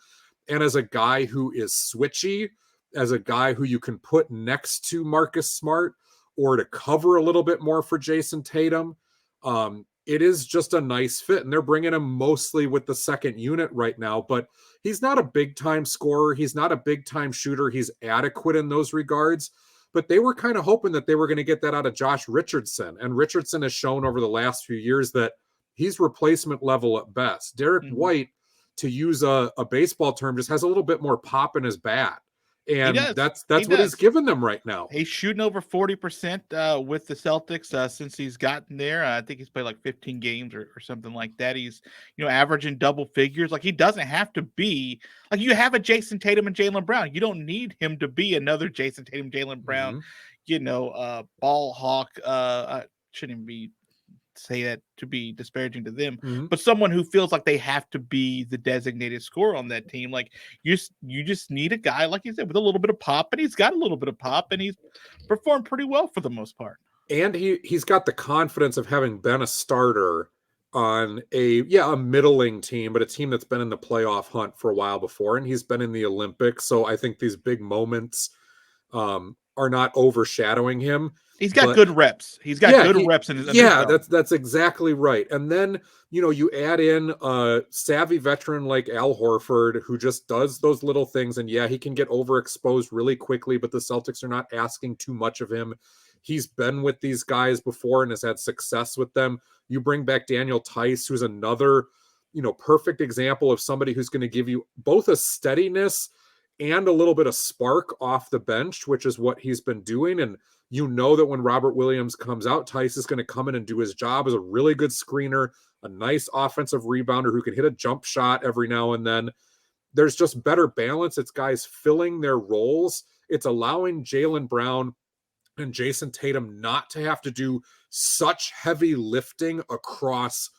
And as a guy who is switchy, as a guy who you can put next to Marcus Smart or to cover a little bit more for Jason Tatum, it is just a nice fit, and they're bringing him mostly with the second unit right now, but he's not a big time scorer. He's not a big time shooter. He's adequate in those regards, but they were kind of hoping that they were going to get that out of Josh Richardson. And Richardson has shown over the last few years that he's replacement level at best. Derek White, to use a baseball term, just has a little bit more pop in his bat. And that's what he's given them right now. He's shooting over 40% with the Celtics since he's gotten there. I think he's played like 15 games or something like that. He's averaging double figures. Like, he doesn't have to be like, you have a Jason Tatum and Jaylen Brown. You don't need him to be another Jason Tatum, Jaylen Brown, ball hawk. Shouldn't even be say that to be disparaging to them, but someone who feels like they have to be the designated scorer on that team. Like, you just need a guy, like you said, with a little bit of pop, and he's got a little bit of pop, and he's performed pretty well for the most part. And he's got the confidence of having been a starter on a middling team, but a team that's been in the playoff hunt for a while before, and he's been in the Olympics. So I think these big moments are not overshadowing him. He's got But good reps. He's got good reps under his belt. that's exactly right. And then, you add in a savvy veteran like Al Horford, who just does those little things. And yeah, he can get overexposed really quickly, but the Celtics are not asking too much of him. He's been with these guys before and has had success with them. You bring back Daniel Tice, who's another, perfect example of somebody who's going to give you both a steadiness and a little bit of spark off the bench, which is what he's been doing. And you know that when Robert Williams comes out, Tice is going to come in and do his job as a really good screener, a nice offensive rebounder who can hit a jump shot every now and then. There's just better balance. It's guys filling their roles. It's allowing Jaylen Brown and Jason Tatum not to have to do such heavy lifting across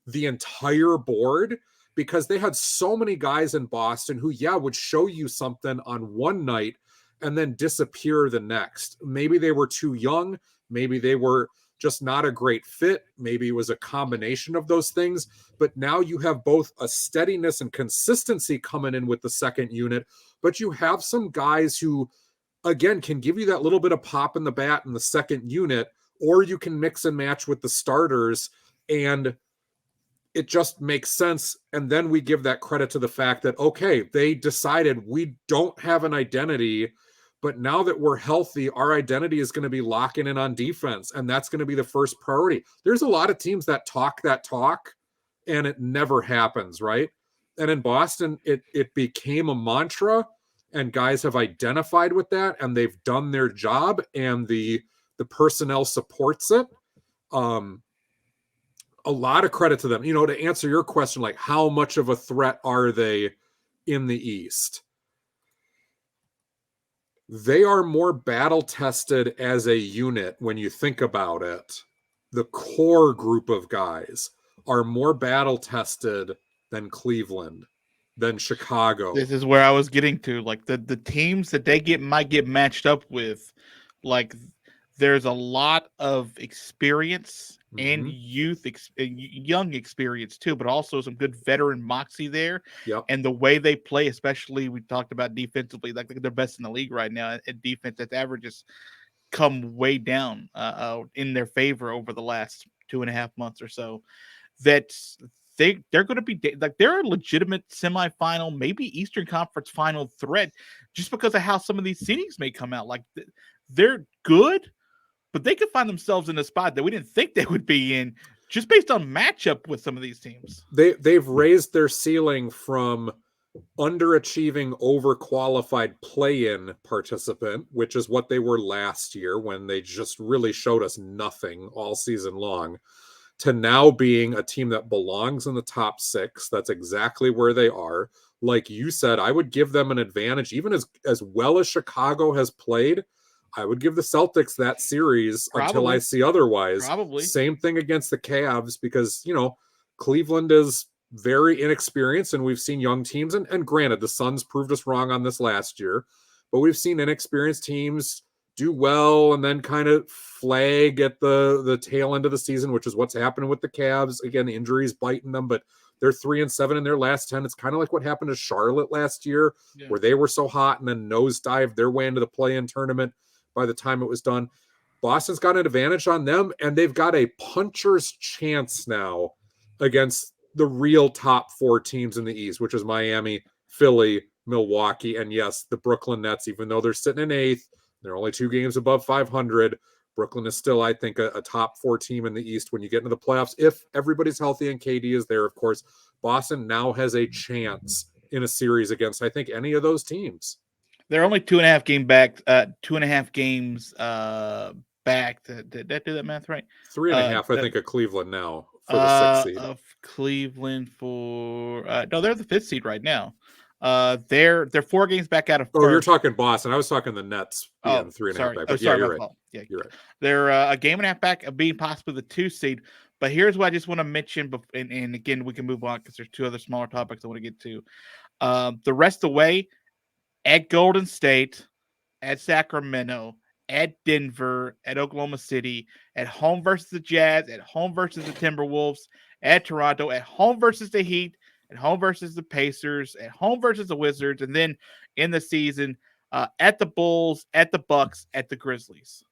the entire board, because they had so many guys in Boston who, would show you something on one night and then disappear the next. Maybe they were too young. Maybe they were just not a great fit. Maybe it was a combination of those things. But now you have both a steadiness and consistency coming in with the second unit, but you have some guys who, again, can give you that little bit of pop in the bat in the second unit, or you can mix and match with the starters, and it just makes sense. And then we give that credit to the fact that, okay, they decided we don't have an identity, but now that we're healthy, our identity is going to be locking in on defense. And that's going to be the first priority. There's a lot of teams that talk and it never happens, right? And in Boston, it became a mantra, and guys have identified with that, and they've done their job, and the personnel supports it. A lot of credit to them. To answer your question, like how much of a threat are they in the East? They are more battle tested as a unit when you think about it. The core group of guys are more battle tested than Cleveland, than Chicago. This is where I was getting to. Like the teams that they might get matched up with, like there's a lot of experience and young experience too, but also some good veteran moxie there. Yep. And the way they play, especially we talked about defensively, like they're best in the league right now at defense. That averages come way down in their favor over the last 2.5 months or so. That's they're going to be like they're a legitimate semifinal, maybe Eastern Conference final threat, just because of how some of these seedings may come out. Like they're good, but they could find themselves in a spot that we didn't think they would be in, just based on matchup with some of these teams. They've raised their ceiling from underachieving, overqualified play-in participant, which is what they were last year when they just really showed us nothing all season long, to now being a team that belongs in the top 6. That's exactly where they are. Like you said, I would give them an advantage, even as well as Chicago has played. I would give the Celtics that series until I see otherwise. Probably. Same thing against the Cavs, because, Cleveland is very inexperienced, and we've seen young teams, and granted, the Suns proved us wrong on this last year, but we've seen inexperienced teams do well and then kind of flag at the tail end of the season, which is what's happening with the Cavs. Again, the injuries biting them, but they're 3-7 in their last 10. It's kind of like what happened to Charlotte last year, where they were so hot and then nosedived their way into the play-in tournament by the time it was done. Boston's got an advantage on them, and they've got a puncher's chance now against the real top 4 teams in the East, which is Miami, Philly, Milwaukee, and yes, the Brooklyn Nets. Even though they're sitting in 8th, they're only 2 games above 500. Brooklyn is still, I think, a top 4 team in the East when you get into the playoffs. If everybody's healthy and KD is there, of course, Boston now has a chance in a series against, I think, any of those teams. They're only 2.5 game back, 2.5 games back. Did that do that math right? 3.5, I think, of Cleveland now for the 6th seed. Of Cleveland for no, they're the 5th seed right now. They're 4 games back out of first. Oh, you're talking Boston. I was talking the Nets being 3.5 back. But sorry, you're right. Yeah, you're right. They're a game and a half back of being possibly the 2 seed. But here's what I just want to mention, and again, we can move on because there's 2 other smaller topics I want to get to. The rest of the way, at Golden State, at Sacramento, at Denver, at Oklahoma City, at home versus the Jazz, at home versus the Timberwolves, at Toronto, at home versus the Heat, at home versus the Pacers, at home versus the Wizards, and then in the season at the Bulls, at the Bucks, at the Grizzlies.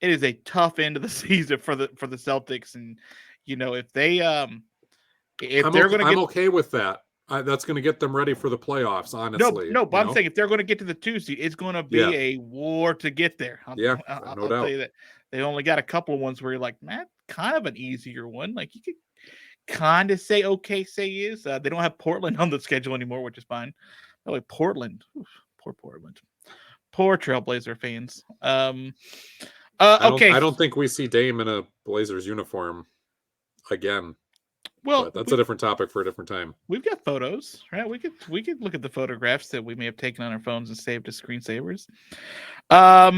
It is a tough end of the season for the Celtics, and if they're going to I'm get okay with that. That's going to get them ready for the playoffs, honestly. no, but I'm saying if they're going to get to the 2 seed, it's going to be a war to get there. No I'll doubt. tell you that they only got a couple of ones where you're like, man, kind of an easier one. Like you could kind of say OKC is. They don't have Portland on the schedule anymore, which is fine. Oh, like Portland, poor Portland, poor Trailblazer fans. Okay, I don't think we see Dame in a Blazers uniform again. Well, but that's a different topic for a different time. We've got photos, right? We could look at the photographs that we may have taken on our phones and saved as screensavers. I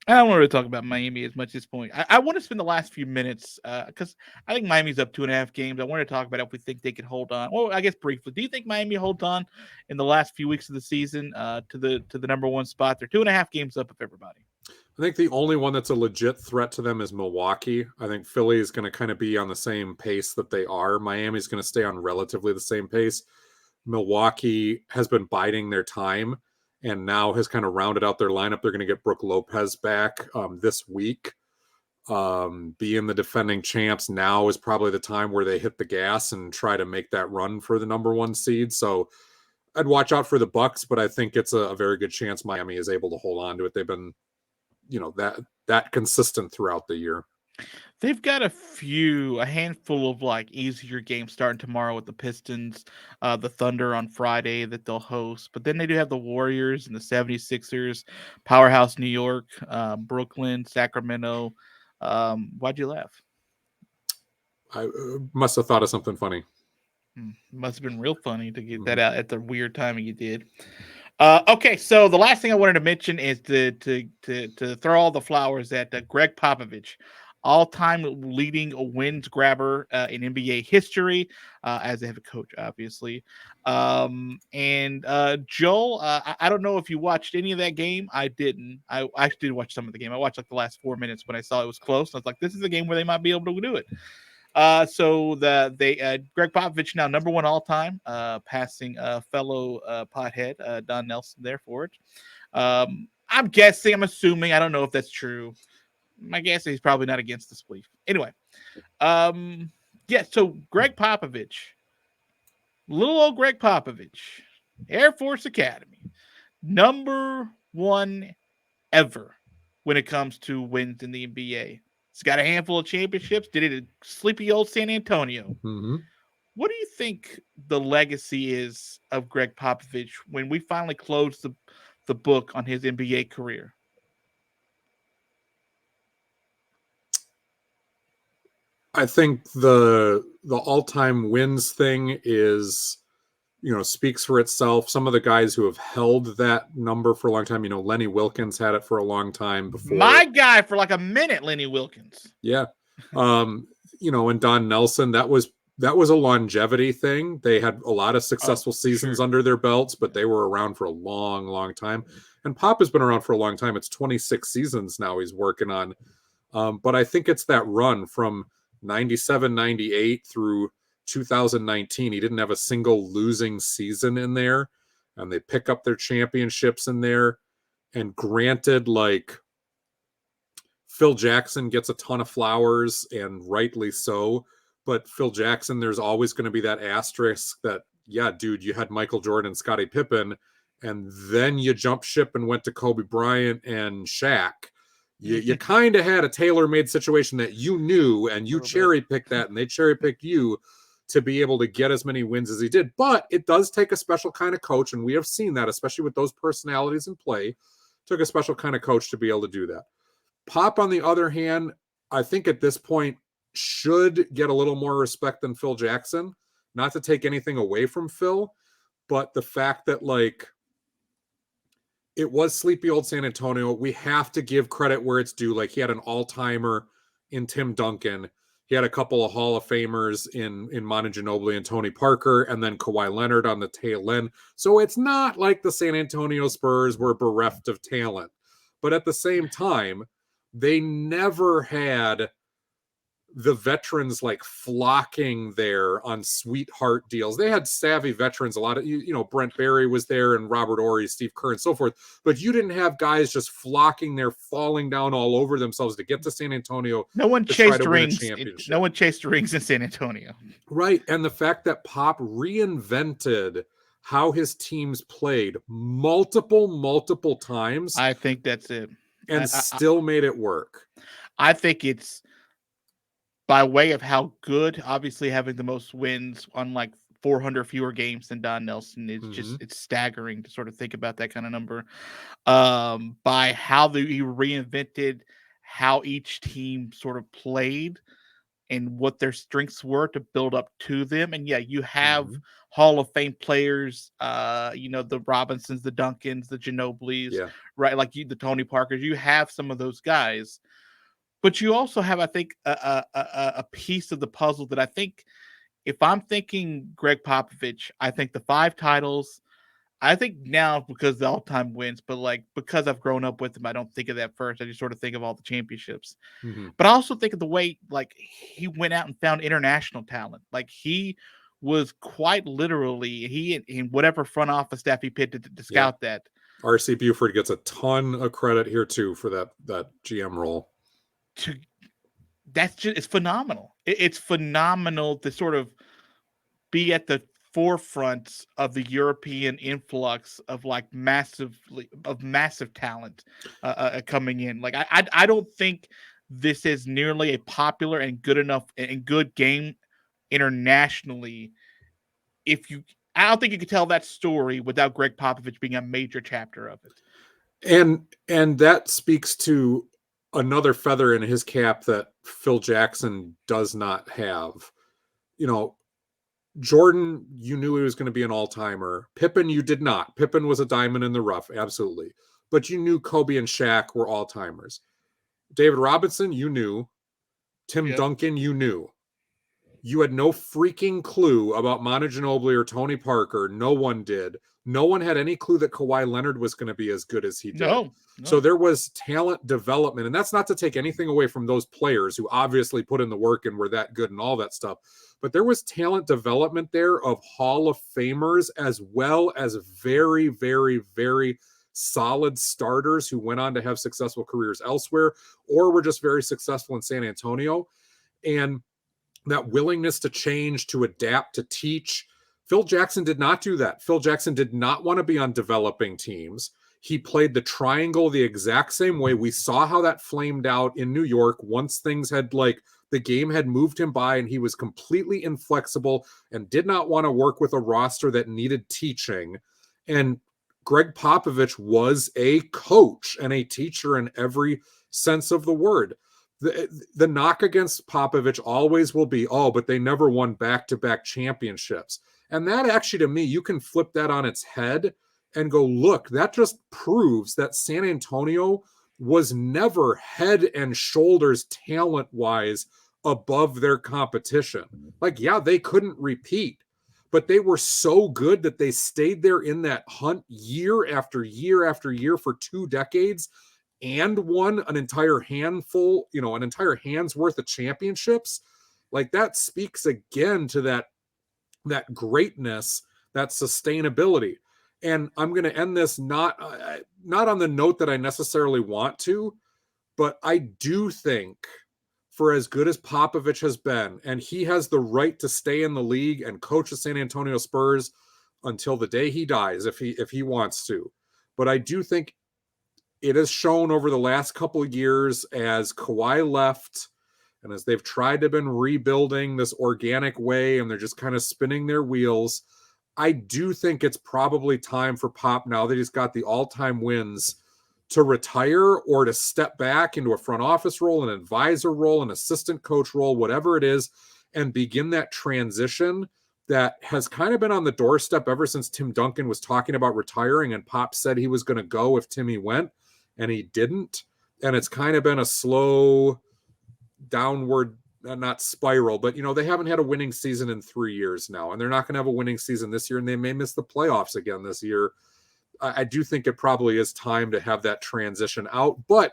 don't want to talk about Miami as much at this point. I want to spend the last few minutes because I think Miami's up 2.5 games. I want to talk about if we think they could hold on. Well, I guess briefly, do you think Miami holds on in the last few weeks of the season to the number one spot? They're 2.5 games up of everybody. I think the only one that's a legit threat to them is Milwaukee. I think Philly is going to kind of be on the same pace that they are. Miami's going to stay on relatively the same pace. Milwaukee has been biding their time and now has kind of rounded out their lineup. They're going to get Brook Lopez back this week. Being the defending champs, now is probably the time where they hit the gas and try to make that run for the number one seed. So I'd watch out for the Bucks, but I think it's a very good chance Miami is able to hold on to it. They've been, that consistent throughout the year. They've got a handful of like easier games starting tomorrow with the Pistons, the Thunder on Friday that they'll host. But then they do have the Warriors and the 76ers, Powerhouse New York, Brooklyn, Sacramento. Why'd you laugh? I must have thought of something funny. Must have been real funny to get that out at the weird timing you did. Okay, so the last thing I wanted to mention is to throw all the flowers at Gregg Popovich, all-time leading wins grabber in NBA history as a head coach, obviously. And Joel, I don't know if you watched any of that game. I didn't. I actually did watch some of the game. I watched like the last 4 minutes when I saw it was close. I was like, this is a game where they might be able to do it. So Gregg Popovich now number one all time, passing fellow pothead Don Nelson there for it. I'm assuming, I don't know if that's true. My guess is he's probably not against the spleef. Anyway, so Gregg Popovich, little old Gregg Popovich, Air Force Academy, number one ever when it comes to wins in the NBA. He's got a handful of championships. Did it at sleepy old San Antonio. Mm-hmm. What do you think the legacy is of Gregg Popovich when we finally close the book on his NBA career? I think the all-time wins thing is, speaks for itself. Some of the guys who have held that number for a long time, Lenny Wilkins had it for a long time before. My guy for like a minute, Lenny Wilkins. Yeah. And Don Nelson, that was a longevity thing. They had a lot of successful seasons under their belts, but they were around for a long, long time. And Pop has been around for a long time. It's 26 seasons now he's working on. But I think it's that run from 97, 98 through 2019. He didn't have a single losing season in there, and they pick up their championships in there. And granted, like, Phil Jackson gets a ton of flowers, and rightly so, but Phil Jackson, there's always going to be that asterisk that, yeah, dude, you had Michael Jordan, Scottie Pippen, and then you jumped ship and went to Kobe Bryant and Shaq. You kind of had a tailor-made situation that you knew, and you cherry-picked that, and they cherry-picked you to be able to get as many wins as he did. But it does take a special kind of coach, and we have seen that, especially with those personalities in play. Took a special kind of coach to be able to do that. Pop, on the other hand, I think at this point should get a little more respect than Phil Jackson. Not to take anything away from Phil, but the fact that, like, it was sleepy old San Antonio. We have to give credit where it's due. Like, he had an all-timer in Tim Duncan. He had a couple of Hall of Famers in Manu Ginobili and Tony Parker, and then Kawhi Leonard on the tail end. So it's not like the San Antonio Spurs were bereft of talent. But at the same time, they never had the veterans like flocking there on sweetheart deals. They had savvy veterans, a lot of, you know, Brent Barry was there and Robert Ory, Steve Kerr and so forth, but you didn't have guys just flocking there, falling down all over themselves to get to San Antonio. No one to try chased to win a rings. championship. No one chased rings in San Antonio. Right. And the fact that Pop reinvented how his teams played multiple times. I think that's it. And still made it work. I think it's by way of how good, obviously having the most wins on like 400 fewer games than Don Nelson is just, it's staggering to sort of think about that kind of number. By how he reinvented how each team sort of played and what their strengths were to build up to them. And yeah, you have Hall of Fame players, you know, the Robinsons, the Duncans, the Ginobilis, right? Like the Tony Parkers, you have some of those guys. But you also have, I think, a piece of the puzzle that I think, if I'm thinking Gregg Popovich, I think the 5 titles, I think now because the all-time wins, but like because I've grown up with him, I don't think of that first. I just sort of think of all the championships. But I also think of the way like he went out and found international talent. Like he was quite literally, he and whatever front office staff he picked to scout that. R.C. Buford gets a ton of credit here too for that GM role. That's just, it's phenomenal. It's phenomenal to sort of be at the forefront of the European influx of like massive talent coming in. Like I don't think this is nearly a popular and good enough and good game internationally. I don't think you could tell that story without Gregg Popovich being a major chapter of it. And that speaks to another feather in his cap that Phil Jackson does not have. You know, Jordan, you knew he was going to be an all-timer. Pippen, you did not. Pippen was a diamond in the rough, absolutely. But you knew Kobe and Shaq were all-timers. David Robinson, you knew. Tim Duncan, you knew. You had no freaking clue about Manu Ginobili or Tony Parker. No one did. No one had any clue that Kawhi Leonard was going to be as good as he did. No. So there was talent development, and that's not to take anything away from those players who obviously put in the work and were that good and all that stuff. But there was talent development there of Hall of Famers as well as very, very, very solid starters who went on to have successful careers elsewhere or were just very successful in San Antonio. And that willingness to change, to adapt, to teach. Phil Jackson did not do that. Phil Jackson did not want to be on developing teams. He played the triangle the exact same way. We saw how that flamed out in New York once things had the game had moved him by and he was completely inflexible and did not want to work with a roster that needed teaching. And Gregg Popovich was a coach and a teacher in every sense of the word. The knock against Popovich always will be, but they never won back-to-back championships. And that actually, to me, you can flip that on its head and go, look, that just proves that San Antonio was never head and shoulders talent-wise above their competition. Like, yeah, they couldn't repeat, but they were so good that they stayed there in that hunt year after year after year for 2 decades and won an entire handful, an entire hand's worth of championships. Like, that speaks again to that greatness, that sustainability. And I'm going to end this not on the note that I necessarily want to, but I do think for as good as Popovich has been, and he has the right to stay in the league and coach the San Antonio Spurs until the day he dies, if he wants to. But I do think it has shown over the last couple of years as Kawhi left and as they've tried to been rebuilding this organic way and they're just kind of spinning their wheels, I do think it's probably time for Pop, now that he's got the all-time wins, to retire or to step back into a front office role, an advisor role, an assistant coach role, whatever it is, and begin that transition that has kind of been on the doorstep ever since Tim Duncan was talking about retiring and Pop said he was going to go if Timmy went, and he didn't. And it's kind of been a slow downward, not spiral, but they haven't had a winning season in 3 years now, and they're not going to have a winning season this year, and they may miss the playoffs again this year. I do think it probably is time to have that transition out, but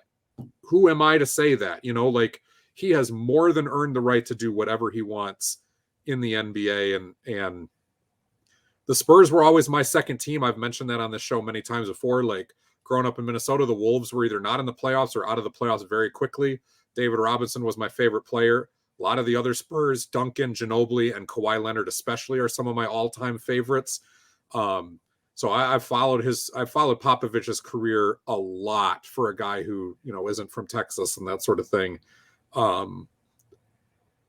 who am I to say that? he has more than earned the right to do whatever he wants in the NBA. And the Spurs were always my second team. I've mentioned that on this show many times before. Like growing up in Minnesota, the Wolves were either not in the playoffs or out of the playoffs very quickly. David Robinson was my favorite player. A lot of the other Spurs, Duncan, Ginobili, and Kawhi Leonard especially, are some of my all-time favorites. So I followed Popovich's career a lot for a guy who, isn't from Texas and that sort of thing.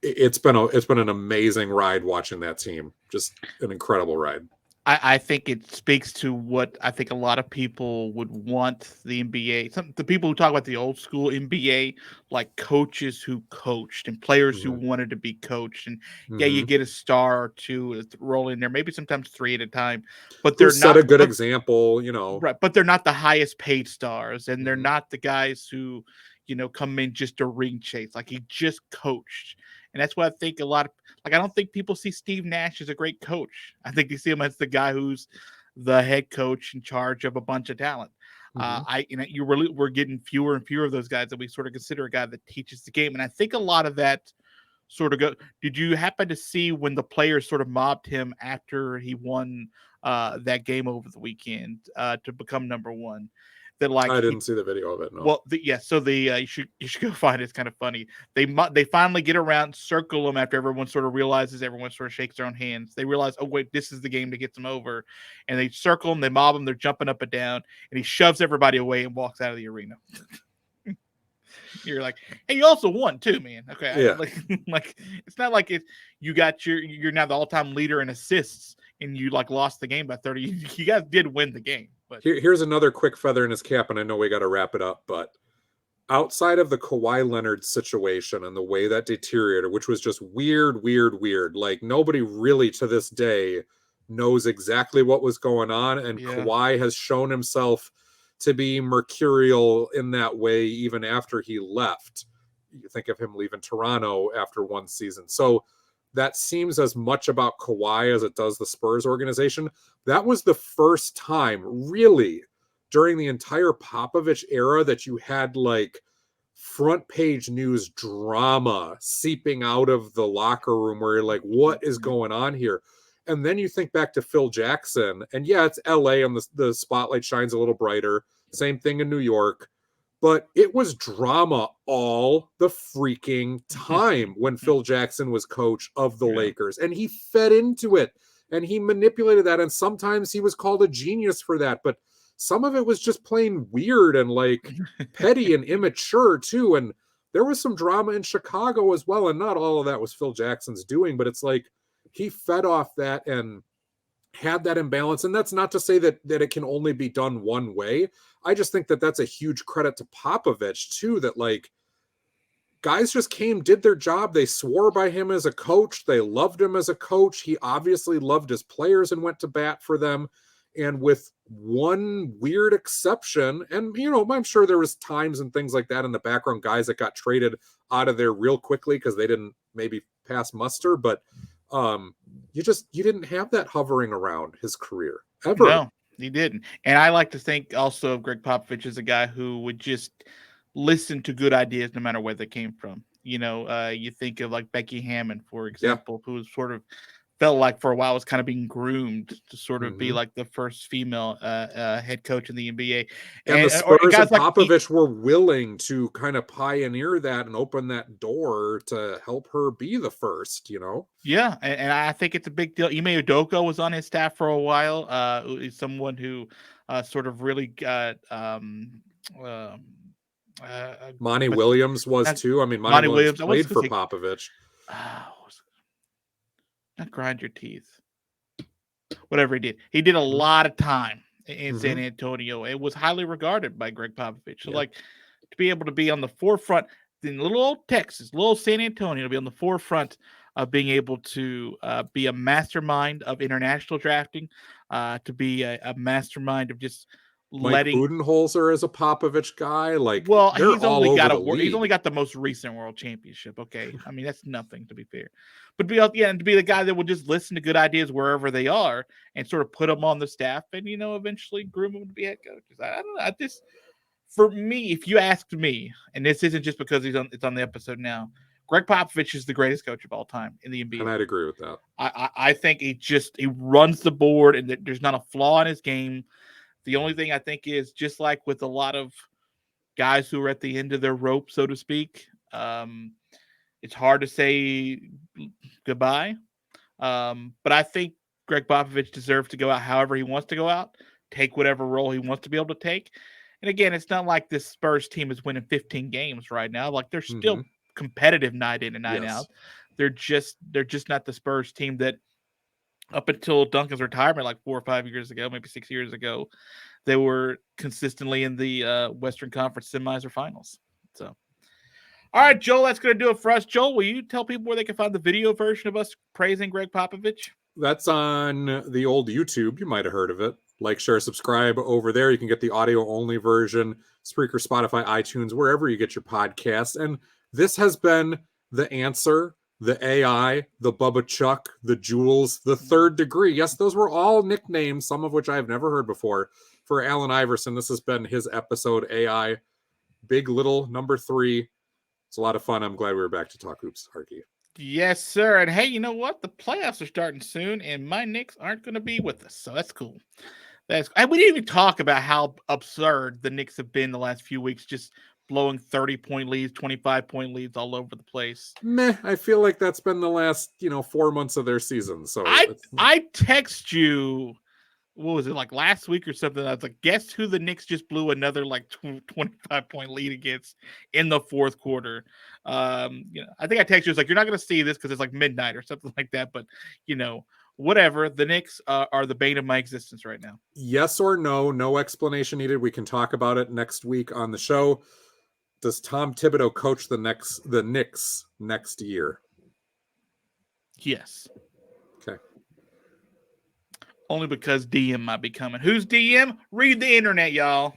It's been an amazing ride watching that team. Just an incredible ride. I think it speaks to what I think a lot of people would want the NBA. The people who talk about the old school NBA, like coaches who coached and players who wanted to be coached. And yeah, you get a star or two roll in there, maybe sometimes three at a time. But they're set not a good example, Right, but they're not the highest paid stars, and they're not the guys who, come in just to ring chase. Like he just coached. And that's what I think a lot of, I don't think people see Steve Nash as a great coach. I think they see him as the guy who's the head coach in charge of a bunch of talent. We're getting fewer and fewer of those guys that we sort of consider a guy that teaches the game. And I think a lot of that sort of did you happen to see when the players sort of mobbed him after he won that game over the weekend to become number one? That I didn't see the video of it. No. Well, you should go find it. It's kind of funny. They finally get around, circle him after everyone sort of realizes, everyone sort of shakes their own hands. They realize, oh wait, this is the game to get them over, and they circle him, they mob him, they're jumping up and down, and he shoves everybody away and walks out of the arena. You're like, hey, you also won too, man. Okay, yeah. Like it's not like you're now the all-time leader in assists and you lost the game by 30. You guys did win the game. But here's another quick feather in his cap, and I know we got to wrap it up, but outside of the Kawhi Leonard situation and the way that deteriorated, which was just weird, like nobody really to this day knows exactly what was going on, and Kawhi has shown himself to be mercurial in that way even after he left. You think of him leaving Toronto after one season. So that seems as much about Kawhi as it does the Spurs organization. That was the first time, really, during the entire Popovich era that you had front page news drama seeping out of the locker room where you're like, what is going on here? And then you think back to Phil Jackson, and yeah, it's LA and the spotlight shines a little brighter. Same thing in New York. But it was drama all the freaking time when Phil Jackson was coach of the Lakers. And he fed into it. And he manipulated that. And sometimes he was called a genius for that. But some of it was just plain weird and petty and immature too. And there was some drama in Chicago as well. And not all of that was Phil Jackson's doing. But it's he fed off that and had that imbalance. And that's not to say that it can only be done one way. I just think that that's a huge credit to Popovich too, that guys just came, did their job. They swore by him as a coach. They loved him as a coach. He obviously loved his players and went to bat for them. And with one weird exception, and I'm sure there was times and things like that in the background, guys that got traded out of there real quickly because they didn't maybe pass muster, but you didn't have that hovering around his career ever. No, he didn't. And I like to think also of Gregg Popovich as a guy who would just listen to good ideas no matter where they came from. You think of Becky Hammon, for example, who was sort of felt like for a while was kind of being groomed to sort of be the first female head coach in the NBA. And the Spurs and Popovich were willing to kind of pioneer that and open that door to help her be the first, Yeah, and I think it's a big deal. Ime Udoka was on his staff for a while. He's someone who sort of really got Monty Williams was too. I mean, Monty Williams played for Popovich. Not grind your teeth. Whatever he did. He did a lot of time in San Antonio. It was highly regarded by Gregg Popovich. So, to be able to be on the forefront in little old Texas, little San Antonio, to be on the forefront of being able to be a mastermind of international drafting, to be a mastermind of just Mike Budenholzer is a Popovich guy. He's only got the most recent world championship. Okay, I mean that's nothing, to be fair. But and to be the guy that will just listen to good ideas wherever they are and sort of put them on the staff and eventually groom them to be head coaches. I don't know. For me, if you asked me, and this isn't just because it's on the episode now, Gregg Popovich is the greatest coach of all time in the NBA. And I'd agree with that. I think he runs the board, and there's not a flaw in his game. The only thing I think is, just like with a lot of guys who are at the end of their rope, so to speak, it's hard to say goodbye. But I think Gregg Popovich deserves to go out however he wants to go out, take whatever role he wants to be able to take. And again, it's not like this Spurs team is winning 15 games right now. Like, they're still competitive night in and night out. They're just not the Spurs team that up until Duncan's retirement, like 4 or 5 years ago, maybe 6 years ago, they were consistently in the Western Conference semis or finals. So, all right, Joel, that's going to do it for us. Joel, will you tell people where they can find the video version of us praising Gregg Popovich? That's on the old YouTube. You might have heard of it. Like, share, subscribe over there. You can get the audio-only version, Spreaker, Spotify, iTunes, wherever you get your podcasts. And this has been The Answer, the AI, the Bubba Chuck, the Jules, the Third Degree. Yes, those were all nicknames, some of which I have never heard before, for Allen Iverson. This has been his episode, AI, Big Little, number 3. It's a lot of fun. I'm glad we were back to talk hoops, Arky. Yes, sir. And hey, you know what? The playoffs are starting soon, and my Knicks aren't going to be with us. So that's cool. And we didn't even talk about how absurd the Knicks have been the last few weeks, just blowing 30-point leads, 25-point leads all over the place. Meh, I feel like that's been the last, 4 months of their season. So I text you, what was it, like last week or something? I was like, guess who the Knicks just blew another like 25-point lead against in the fourth quarter? I think I texted you, like, you're not going to see this because it's like midnight or something like that. But whatever. The Knicks are the bane of my existence right now. Yes or no? No explanation needed. We can talk about it next week on the show. Does Tom Thibodeau coach the Knicks next year? Yes. Okay. Only because DM might be coming. Who's DM? Read the internet, y'all.